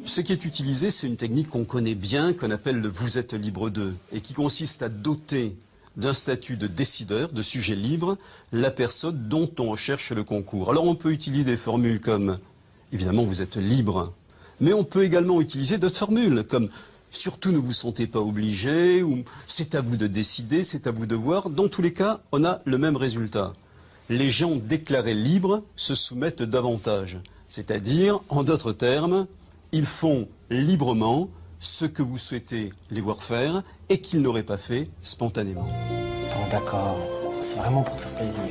ce qui est utilisé, c'est une technique qu'on connaît bien, qu'on appelle le « vous êtes libre d'eux » et qui consiste à doter d'un statut de décideur, de sujet libre, la personne dont on recherche le concours. Alors on peut utiliser des formules comme « évidemment vous êtes libre », mais on peut également utiliser d'autres formules comme « surtout ne vous sentez pas obligé » ou « c'est à vous de décider, c'est à vous de voir ». Dans tous les cas, on a le même résultat. Les gens déclarés libres se soumettent davantage. C'est-à-dire, en d'autres termes, ils font librement ce que vous souhaitez les voir faire et qu'ils n'auraient pas fait spontanément. Bon, d'accord. C'est vraiment pour te faire plaisir.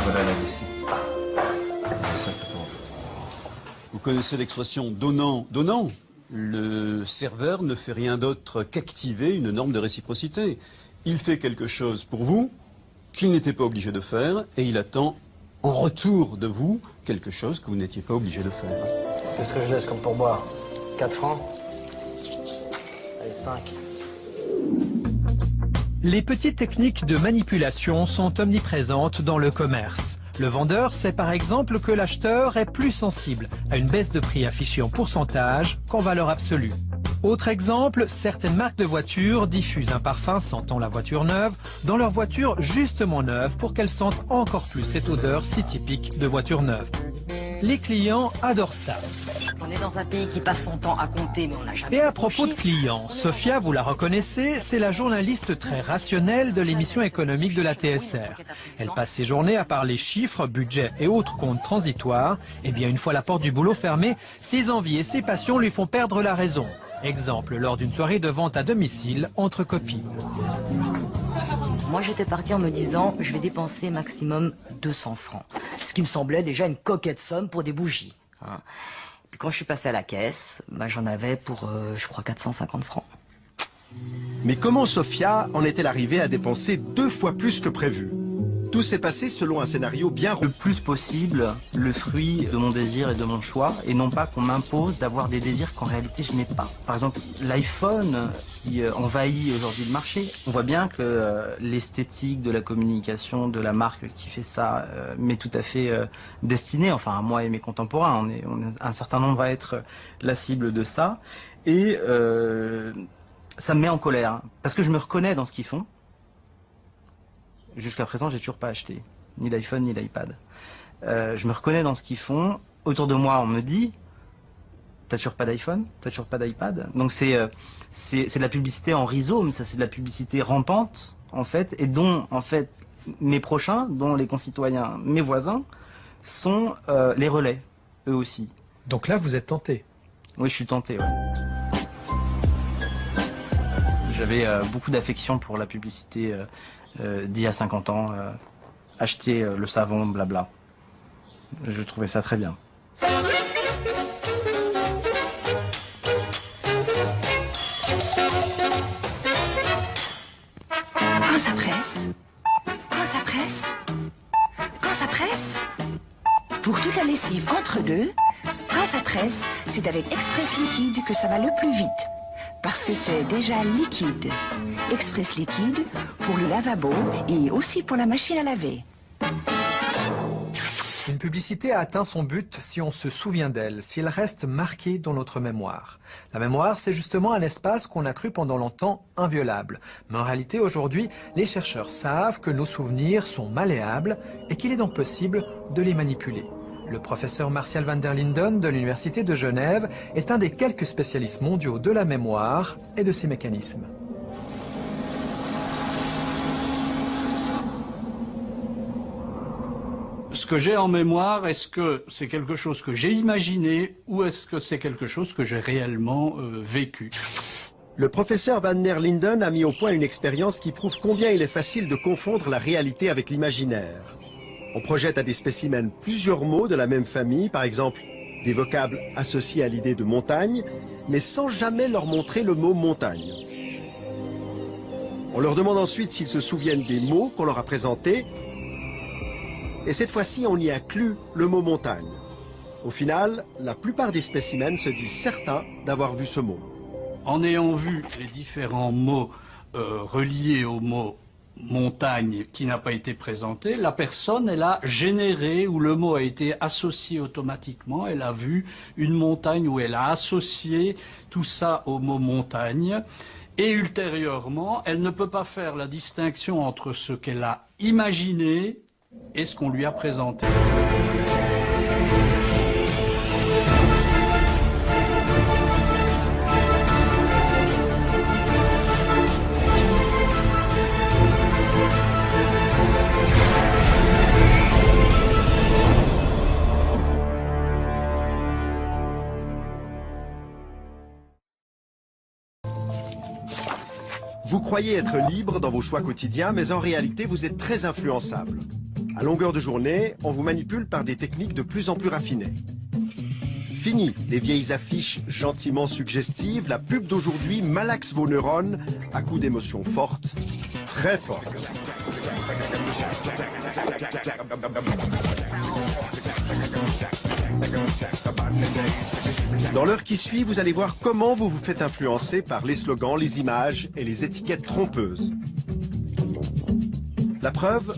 Voilà la d'ici. Ça, c'est pour vous. Vous connaissez l'expression donnant, donnant. Le serveur ne fait rien d'autre qu'activer une norme de réciprocité. Il fait quelque chose pour vous qu'il n'était pas obligé de faire, et il attend en retour de vous quelque chose que vous n'étiez pas obligé de faire. Qu'est-ce que je laisse comme pourboire? 4 francs? Allez, 5. Les petites techniques de manipulation sont omniprésentes dans le commerce. Le vendeur sait par exemple que l'acheteur est plus sensible à une baisse de prix affichée en pourcentage qu'en valeur absolue. Autre exemple, certaines marques de voitures diffusent un parfum sentant la voiture neuve dans leur voiture justement neuve pour qu'elles sentent encore plus cette odeur si typique de voiture neuve. Les clients adorent ça. On est dans un pays qui passe son temps à compter, mais on n'a jamais... Et à propos de clients, Sophia, vous la reconnaissez, c'est la journaliste très rationnelle de l'émission économique de la TSR. Elle passe ses journées à parler chiffres, budget et autres comptes transitoires. Et bien, une fois la porte du boulot fermée, ses envies et ses passions lui font perdre la raison. Exemple, lors d'une soirée de vente à domicile entre copines. Moi, j'étais partie en me disant, je vais dépenser maximum 200 francs. Ce qui me semblait déjà une coquette somme pour des bougies. Hein. Puis quand je suis passée à la caisse, j'en avais pour, je crois, 450 francs. Mais comment Sophia en est-elle arrivée à dépenser 2 fois plus que prévu? Tout s'est passé selon un scénario bien... Le plus possible, le fruit de mon désir et de mon choix, et non pas qu'on m'impose d'avoir des désirs qu'en réalité je n'ai pas. Par exemple, l'iPhone qui envahit aujourd'hui le marché. On voit bien que l'esthétique de la communication de la marque qui fait ça m'est tout à fait destinée, enfin à moi et mes contemporains. On est un certain nombre à être la cible de ça. Et ça me met en colère, hein, parce que je me reconnais dans ce qu'ils font. Jusqu'à présent, j'ai toujours pas acheté ni l'iPhone ni l'iPad. Je me reconnais dans ce qu'ils font. Autour de moi, on me dit « T'as toujours pas d'iPhone? T'as toujours pas d'iPad ?» Donc c'est de la publicité en rhizome, ça c'est de la publicité rampante, en fait, et dont, en fait, mes prochains, dont les concitoyens, mes voisins, sont les relais, eux aussi. Donc là, vous êtes tenté? Oui, je suis tenté, ouais. J'avais beaucoup d'affection pour la publicité d'il y a 50 ans. Acheter le savon, blabla. Je trouvais ça très bien. Quand ça presse, quand ça presse, quand ça presse, pour toute la lessive entre deux, quand ça presse, c'est avec Express Liquide que ça va le plus vite. Parce que c'est déjà liquide. Express Liquide pour le lavabo et aussi pour la machine à laver. Une publicité a atteint son but si on se souvient d'elle, si elle reste marquée dans notre mémoire. La mémoire, c'est justement un espace qu'on a cru pendant longtemps inviolable. Mais en réalité, aujourd'hui, les chercheurs savent que nos souvenirs sont malléables et qu'il est donc possible de les manipuler. Le professeur Martial van der Linden de l'Université de Genève est un des quelques spécialistes mondiaux de la mémoire et de ses mécanismes. Ce que j'ai en mémoire, est-ce que c'est quelque chose que j'ai imaginé ou est-ce que c'est quelque chose que j'ai réellement vécu? Le professeur Van der Linden a mis au point une expérience qui prouve combien il est facile de confondre la réalité avec l'imaginaire. On projette à des spécimens plusieurs mots de la même famille, par exemple des vocables associés à l'idée de montagne, mais sans jamais leur montrer le mot montagne. On leur demande ensuite s'ils se souviennent des mots qu'on leur a présentés, et cette fois-ci, on y inclut le mot montagne. Au final, la plupart des spécimens se disent certains d'avoir vu ce mot. En ayant vu les différents mots reliés au mot montagne qui n'a pas été présenté, la personne, elle a généré, ou le mot a été associé automatiquement, elle a vu une montagne où elle a associé tout ça au mot montagne. Et ultérieurement, elle ne peut pas faire la distinction entre ce qu'elle a imaginé et ce qu'on lui a présenté. Vous croyez être libre dans vos choix quotidiens, mais en réalité, vous êtes très influençable. À longueur de journée, on vous manipule par des techniques de plus en plus raffinées. Fini les vieilles affiches gentiment suggestives, la pub d'aujourd'hui malaxe vos neurones à coups d'émotions fortes, très fortes. Dans l'heure qui suit, vous allez voir comment vous vous faites influencer par les slogans, les images et les étiquettes trompeuses. La preuve,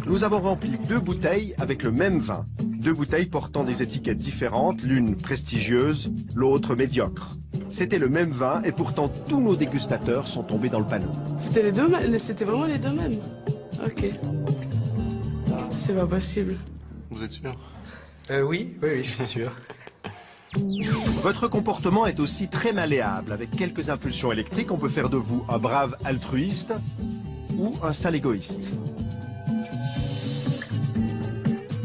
nous avons rempli 2 bouteilles avec le même vin. 2 bouteilles portant des étiquettes différentes, l'une prestigieuse, l'autre médiocre. C'était le même vin et pourtant tous nos dégustateurs sont tombés dans le panneau. C'était vraiment les deux mêmes? Ok. C'est pas possible. Vous êtes sûr? Oui, je suis sûr. Votre comportement est aussi très malléable. Avec quelques impulsions électriques, on peut faire de vous un brave altruiste ou un sale égoïste.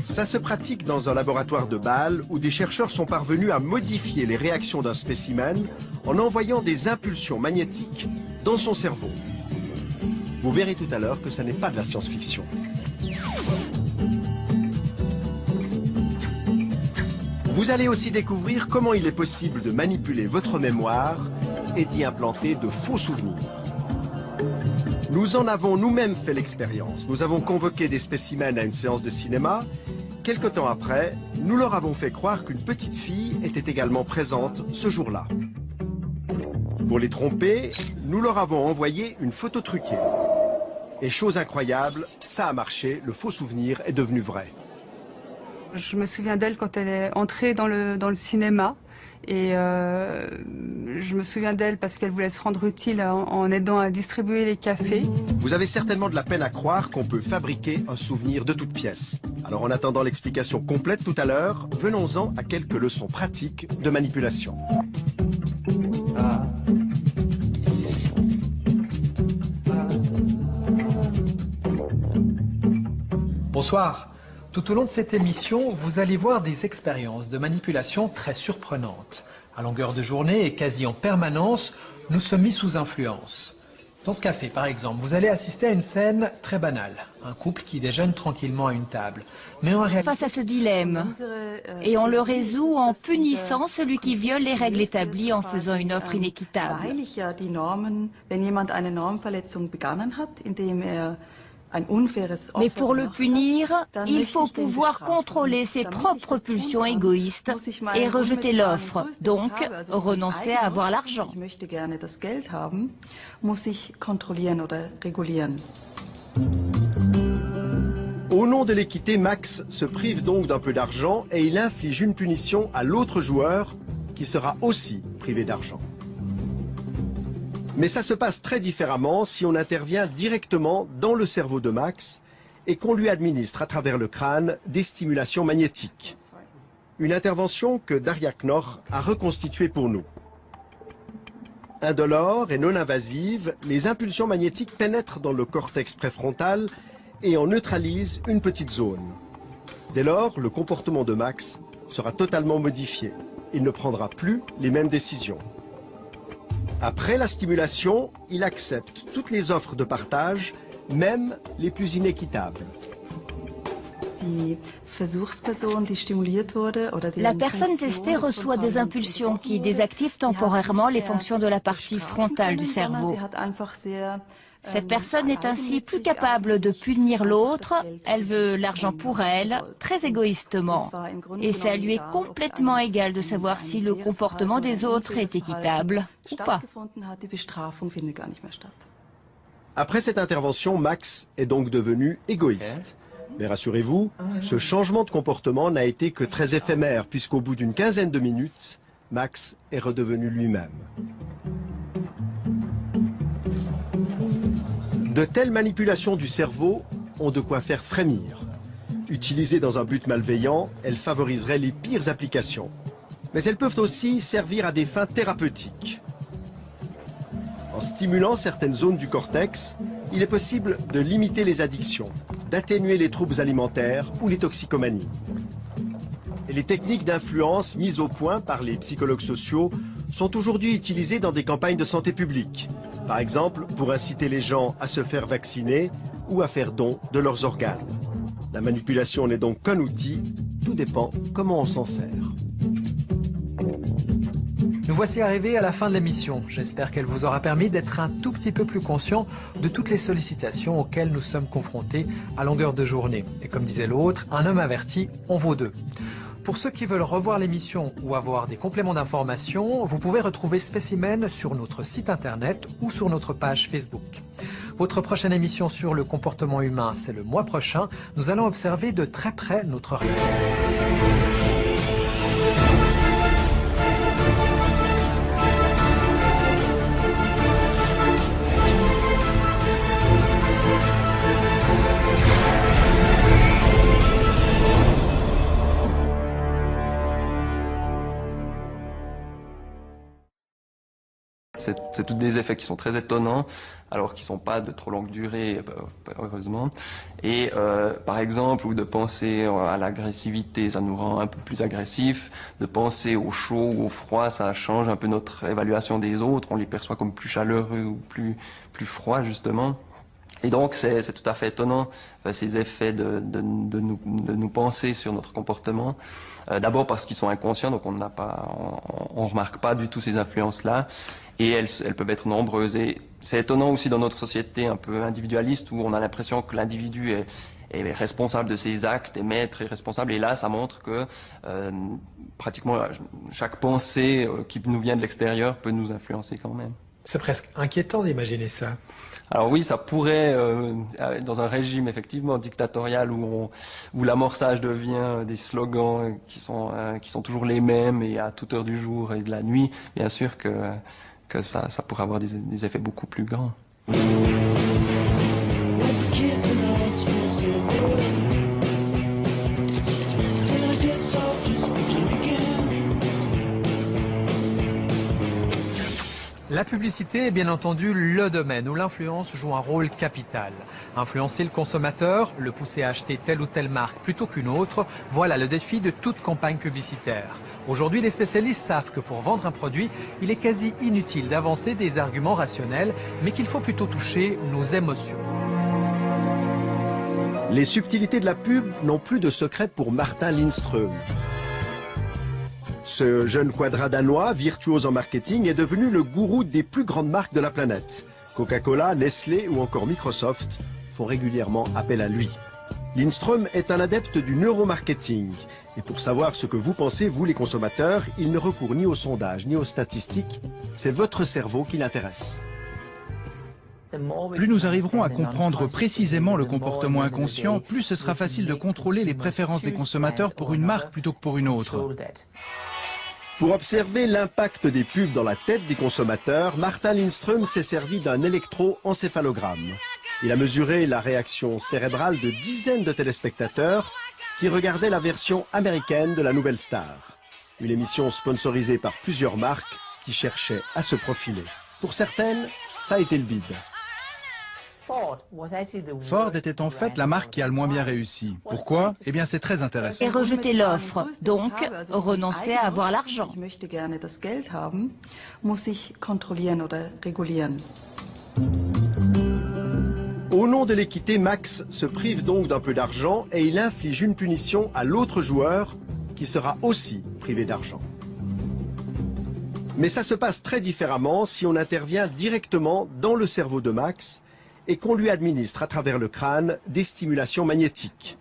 Ça se pratique dans un laboratoire de Bâle où des chercheurs sont parvenus à modifier les réactions d'un spécimen en envoyant des impulsions magnétiques dans son cerveau. Vous verrez tout à l'heure que ça n'est pas de la science-fiction. Vous allez aussi découvrir comment il est possible de manipuler votre mémoire et d'y implanter de faux souvenirs. Nous en avons nous-mêmes fait l'expérience. Nous avons convoqué des spécimens à une séance de cinéma. Quelque temps après, nous leur avons fait croire qu'une petite fille était également présente ce jour-là. Pour les tromper, nous leur avons envoyé une photo truquée. Et chose incroyable, ça a marché, le faux souvenir est devenu vrai. Je me souviens d'elle quand elle est entrée dans le cinéma. Et je me souviens d'elle parce qu'elle voulait se rendre utile en aidant à distribuer les cafés. Vous avez certainement de la peine à croire qu'on peut fabriquer un souvenir de toutes pièces. Alors en attendant l'explication complète tout à l'heure, venons-en à quelques leçons pratiques de manipulation. Bonsoir. Tout au long de cette émission, vous allez voir des expériences de manipulation très surprenantes. À longueur de journée et quasi en permanence, nous sommes mis sous influence. Dans ce café, par exemple, vous allez assister à une scène très banale. Un couple qui déjeune tranquillement à une table. Mais en réalité... Face à ce dilemme, et on le résout en punissant celui qui viole les règles établies en faisant une offre inéquitable. Mais pour le punir, il faut pouvoir contrôler ses propres pulsions égoïstes et rejeter l'offre, donc renoncer à avoir l'argent. Au nom de l'équité, Max se prive donc d'un peu d'argent et il inflige une punition à l'autre joueur qui sera aussi privé d'argent. Mais ça se passe très différemment si on intervient directement dans le cerveau de Max et qu'on lui administre à travers le crâne des stimulations magnétiques. Une intervention que Daria Knorr a reconstituée pour nous. Indolore et non invasive, les impulsions magnétiques pénètrent dans le cortex préfrontal et en neutralisent une petite zone. Dès lors, le comportement de Max sera totalement modifié. Il ne prendra plus les mêmes décisions. Après la stimulation, il accepte toutes les offres de partage, même les plus inéquitables. La personne testée reçoit des impulsions qui désactivent temporairement les fonctions de la partie frontale du cerveau. Cette personne est ainsi plus capable de punir l'autre, elle veut l'argent pour elle, très égoïstement. Et ça lui est complètement égal de savoir si le comportement des autres est équitable ou pas. Après cette intervention, Max est donc devenu égoïste. Mais rassurez-vous, ce changement de comportement n'a été que très éphémère, puisqu'au bout d'une quinzaine de minutes, Max est redevenu lui-même. De telles manipulations du cerveau ont de quoi faire frémir. Utilisées dans un but malveillant, elles favoriseraient les pires applications. Mais elles peuvent aussi servir à des fins thérapeutiques. En stimulant certaines zones du cortex, il est possible de limiter les addictions, d'atténuer les troubles alimentaires ou les toxicomanies. Et les techniques d'influence mises au point par les psychologues sociaux sont aujourd'hui utilisées dans des campagnes de santé publique. Par exemple, pour inciter les gens à se faire vacciner ou à faire don de leurs organes. La manipulation n'est donc qu'un outil, tout dépend comment on s'en sert. Nous voici arrivés à la fin de l'émission. J'espère qu'elle vous aura permis d'être un tout petit peu plus conscient de toutes les sollicitations auxquelles nous sommes confrontés à longueur de journée. Et comme disait l'autre, un homme averti en vaut deux. Pour ceux qui veulent revoir l'émission ou avoir des compléments d'information, vous pouvez retrouver Spécimen sur notre site internet ou sur notre page Facebook. Votre prochaine émission sur le comportement humain, c'est le mois prochain. Nous allons observer de très près notre réalité. C'est tous des effets qui sont très étonnants, alors qu'ils ne sont pas de trop longue durée, heureusement. Et par exemple, ou de penser à l'agressivité, ça nous rend un peu plus agressifs. De penser au chaud ou au froid, ça change un peu notre évaluation des autres. On les perçoit comme plus chaleureux ou plus froids, justement. Et donc, c'est tout à fait étonnant, ces effets de nous penser sur notre comportement. D'abord parce qu'ils sont inconscients, donc on remarque pas du tout ces influences-là. Et elles peuvent être nombreuses. Et c'est étonnant aussi dans notre société un peu individualiste où on a l'impression que l'individu est responsable de ses actes, est maître et responsable. Et là, ça montre que pratiquement chaque pensée qui nous vient de l'extérieur peut nous influencer quand même. C'est presque inquiétant d'imaginer ça. Alors oui, ça pourrait, dans un régime effectivement dictatorial où l'amorçage devient des slogans qui sont toujours les mêmes et à toute heure du jour et de la nuit, bien sûr que ça pourrait avoir des effets beaucoup plus grands. La publicité est bien entendu le domaine où l'influence joue un rôle capital. Influencer le consommateur, le pousser à acheter telle ou telle marque plutôt qu'une autre, voilà le défi de toute campagne publicitaire. Aujourd'hui, les spécialistes savent que pour vendre un produit, il est quasi inutile d'avancer des arguments rationnels, mais qu'il faut plutôt toucher nos émotions. Les subtilités de la pub n'ont plus de secret pour Martin Lindström. Ce jeune quadra danois, virtuose en marketing, est devenu le gourou des plus grandes marques de la planète. Coca-Cola, Nestlé ou encore Microsoft font régulièrement appel à lui. Lindström est un adepte du neuromarketing. Et pour savoir ce que vous pensez, vous les consommateurs, il ne recourt ni aux sondages ni aux statistiques. C'est votre cerveau qui l'intéresse. Plus nous arriverons à comprendre précisément le comportement inconscient, plus ce sera facile de contrôler les préférences des consommateurs pour une marque plutôt que pour une autre. Pour observer l'impact des pubs dans la tête des consommateurs, Martin Lindström s'est servi d'un électroencéphalogramme. Il a mesuré la réaction cérébrale de dizaines de téléspectateurs qui regardaient la version américaine de la Nouvelle Star. Une émission sponsorisée par plusieurs marques qui cherchaient à se profiler. Pour certaines, ça a été le vide. Ford était en fait la marque qui a le moins bien réussi. Pourquoi? Eh bien, c'est très intéressant. Et rejeter l'offre, donc renoncer à avoir l'argent. Au nom de l'équité, Max se prive donc d'un peu d'argent et il inflige une punition à l'autre joueur qui sera aussi privé d'argent. Mais ça se passe très différemment si on intervient directement dans le cerveau de Max et qu'on lui administre à travers le crâne des stimulations magnétiques.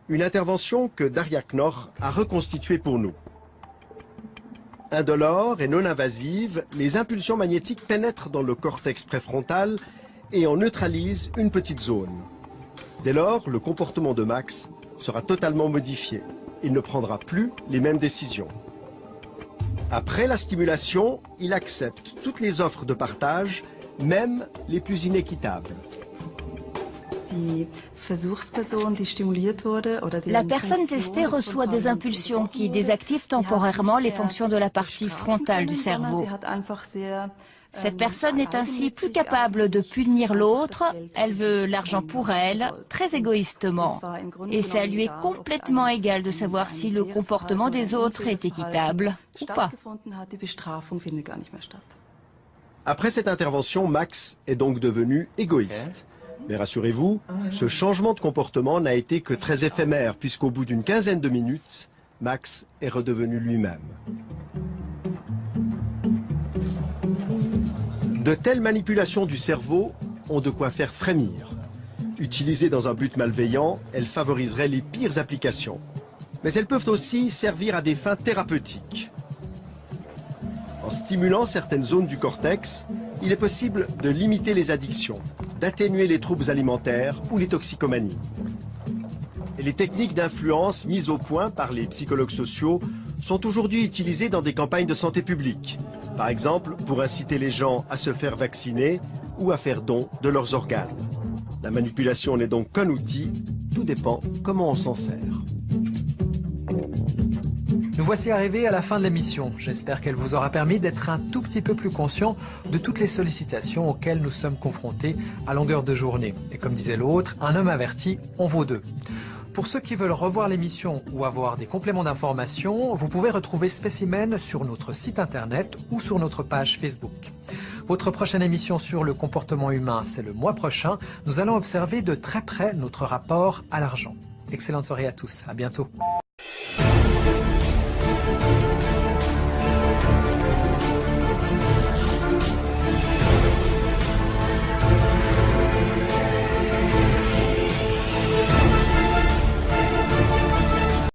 Une intervention que Daria Knorr a reconstituée pour nous. Indolore et non invasive, les impulsions magnétiques pénètrent dans le cortex préfrontal et en neutralisent une petite zone. Dès lors, le comportement de Max sera totalement modifié. Il ne prendra plus les mêmes décisions. Après la stimulation, il accepte toutes les offres de partage, même les plus inéquitables. La personne testée reçoit des impulsions qui désactivent temporairement les fonctions de la partie frontale du cerveau. Cette personne est ainsi plus capable de punir l'autre, elle veut l'argent pour elle, très égoïstement. Et ça lui est complètement égal de savoir si le comportement des autres est équitable ou pas. Après cette intervention, Max est donc devenu égoïste. Mais rassurez-vous, ce changement de comportement n'a été que très éphémère, puisqu'au bout d'une quinzaine de minutes, Max est redevenu lui-même. De telles manipulations du cerveau ont de quoi faire frémir. Utilisées dans un but malveillant, elles favoriseraient les pires applications. Mais elles peuvent aussi servir à des fins thérapeutiques. En stimulant certaines zones du cortex, il est possible de limiter les addictions, d'atténuer les troubles alimentaires ou les toxicomanies. Et les techniques d'influence mises au point par les psychologues sociaux sont aujourd'hui utilisées dans des campagnes de santé publique. Par exemple, pour inciter les gens à se faire vacciner ou à faire don de leurs organes. La manipulation n'est donc qu'un outil, tout dépend comment on s'en sert. Nous voici arrivés à la fin de l'émission. J'espère qu'elle vous aura permis d'être un tout petit peu plus conscient de toutes les sollicitations auxquelles nous sommes confrontés à longueur de journée. Et comme disait l'autre, un homme averti en vaut deux. Pour ceux qui veulent revoir l'émission ou avoir des compléments d'information, vous pouvez retrouver Spécimen sur notre site internet ou sur notre page Facebook. Votre prochaine émission sur le comportement humain, c'est le mois prochain. Nous allons observer de très près notre rapport à l'argent. Excellente soirée à tous, à bientôt.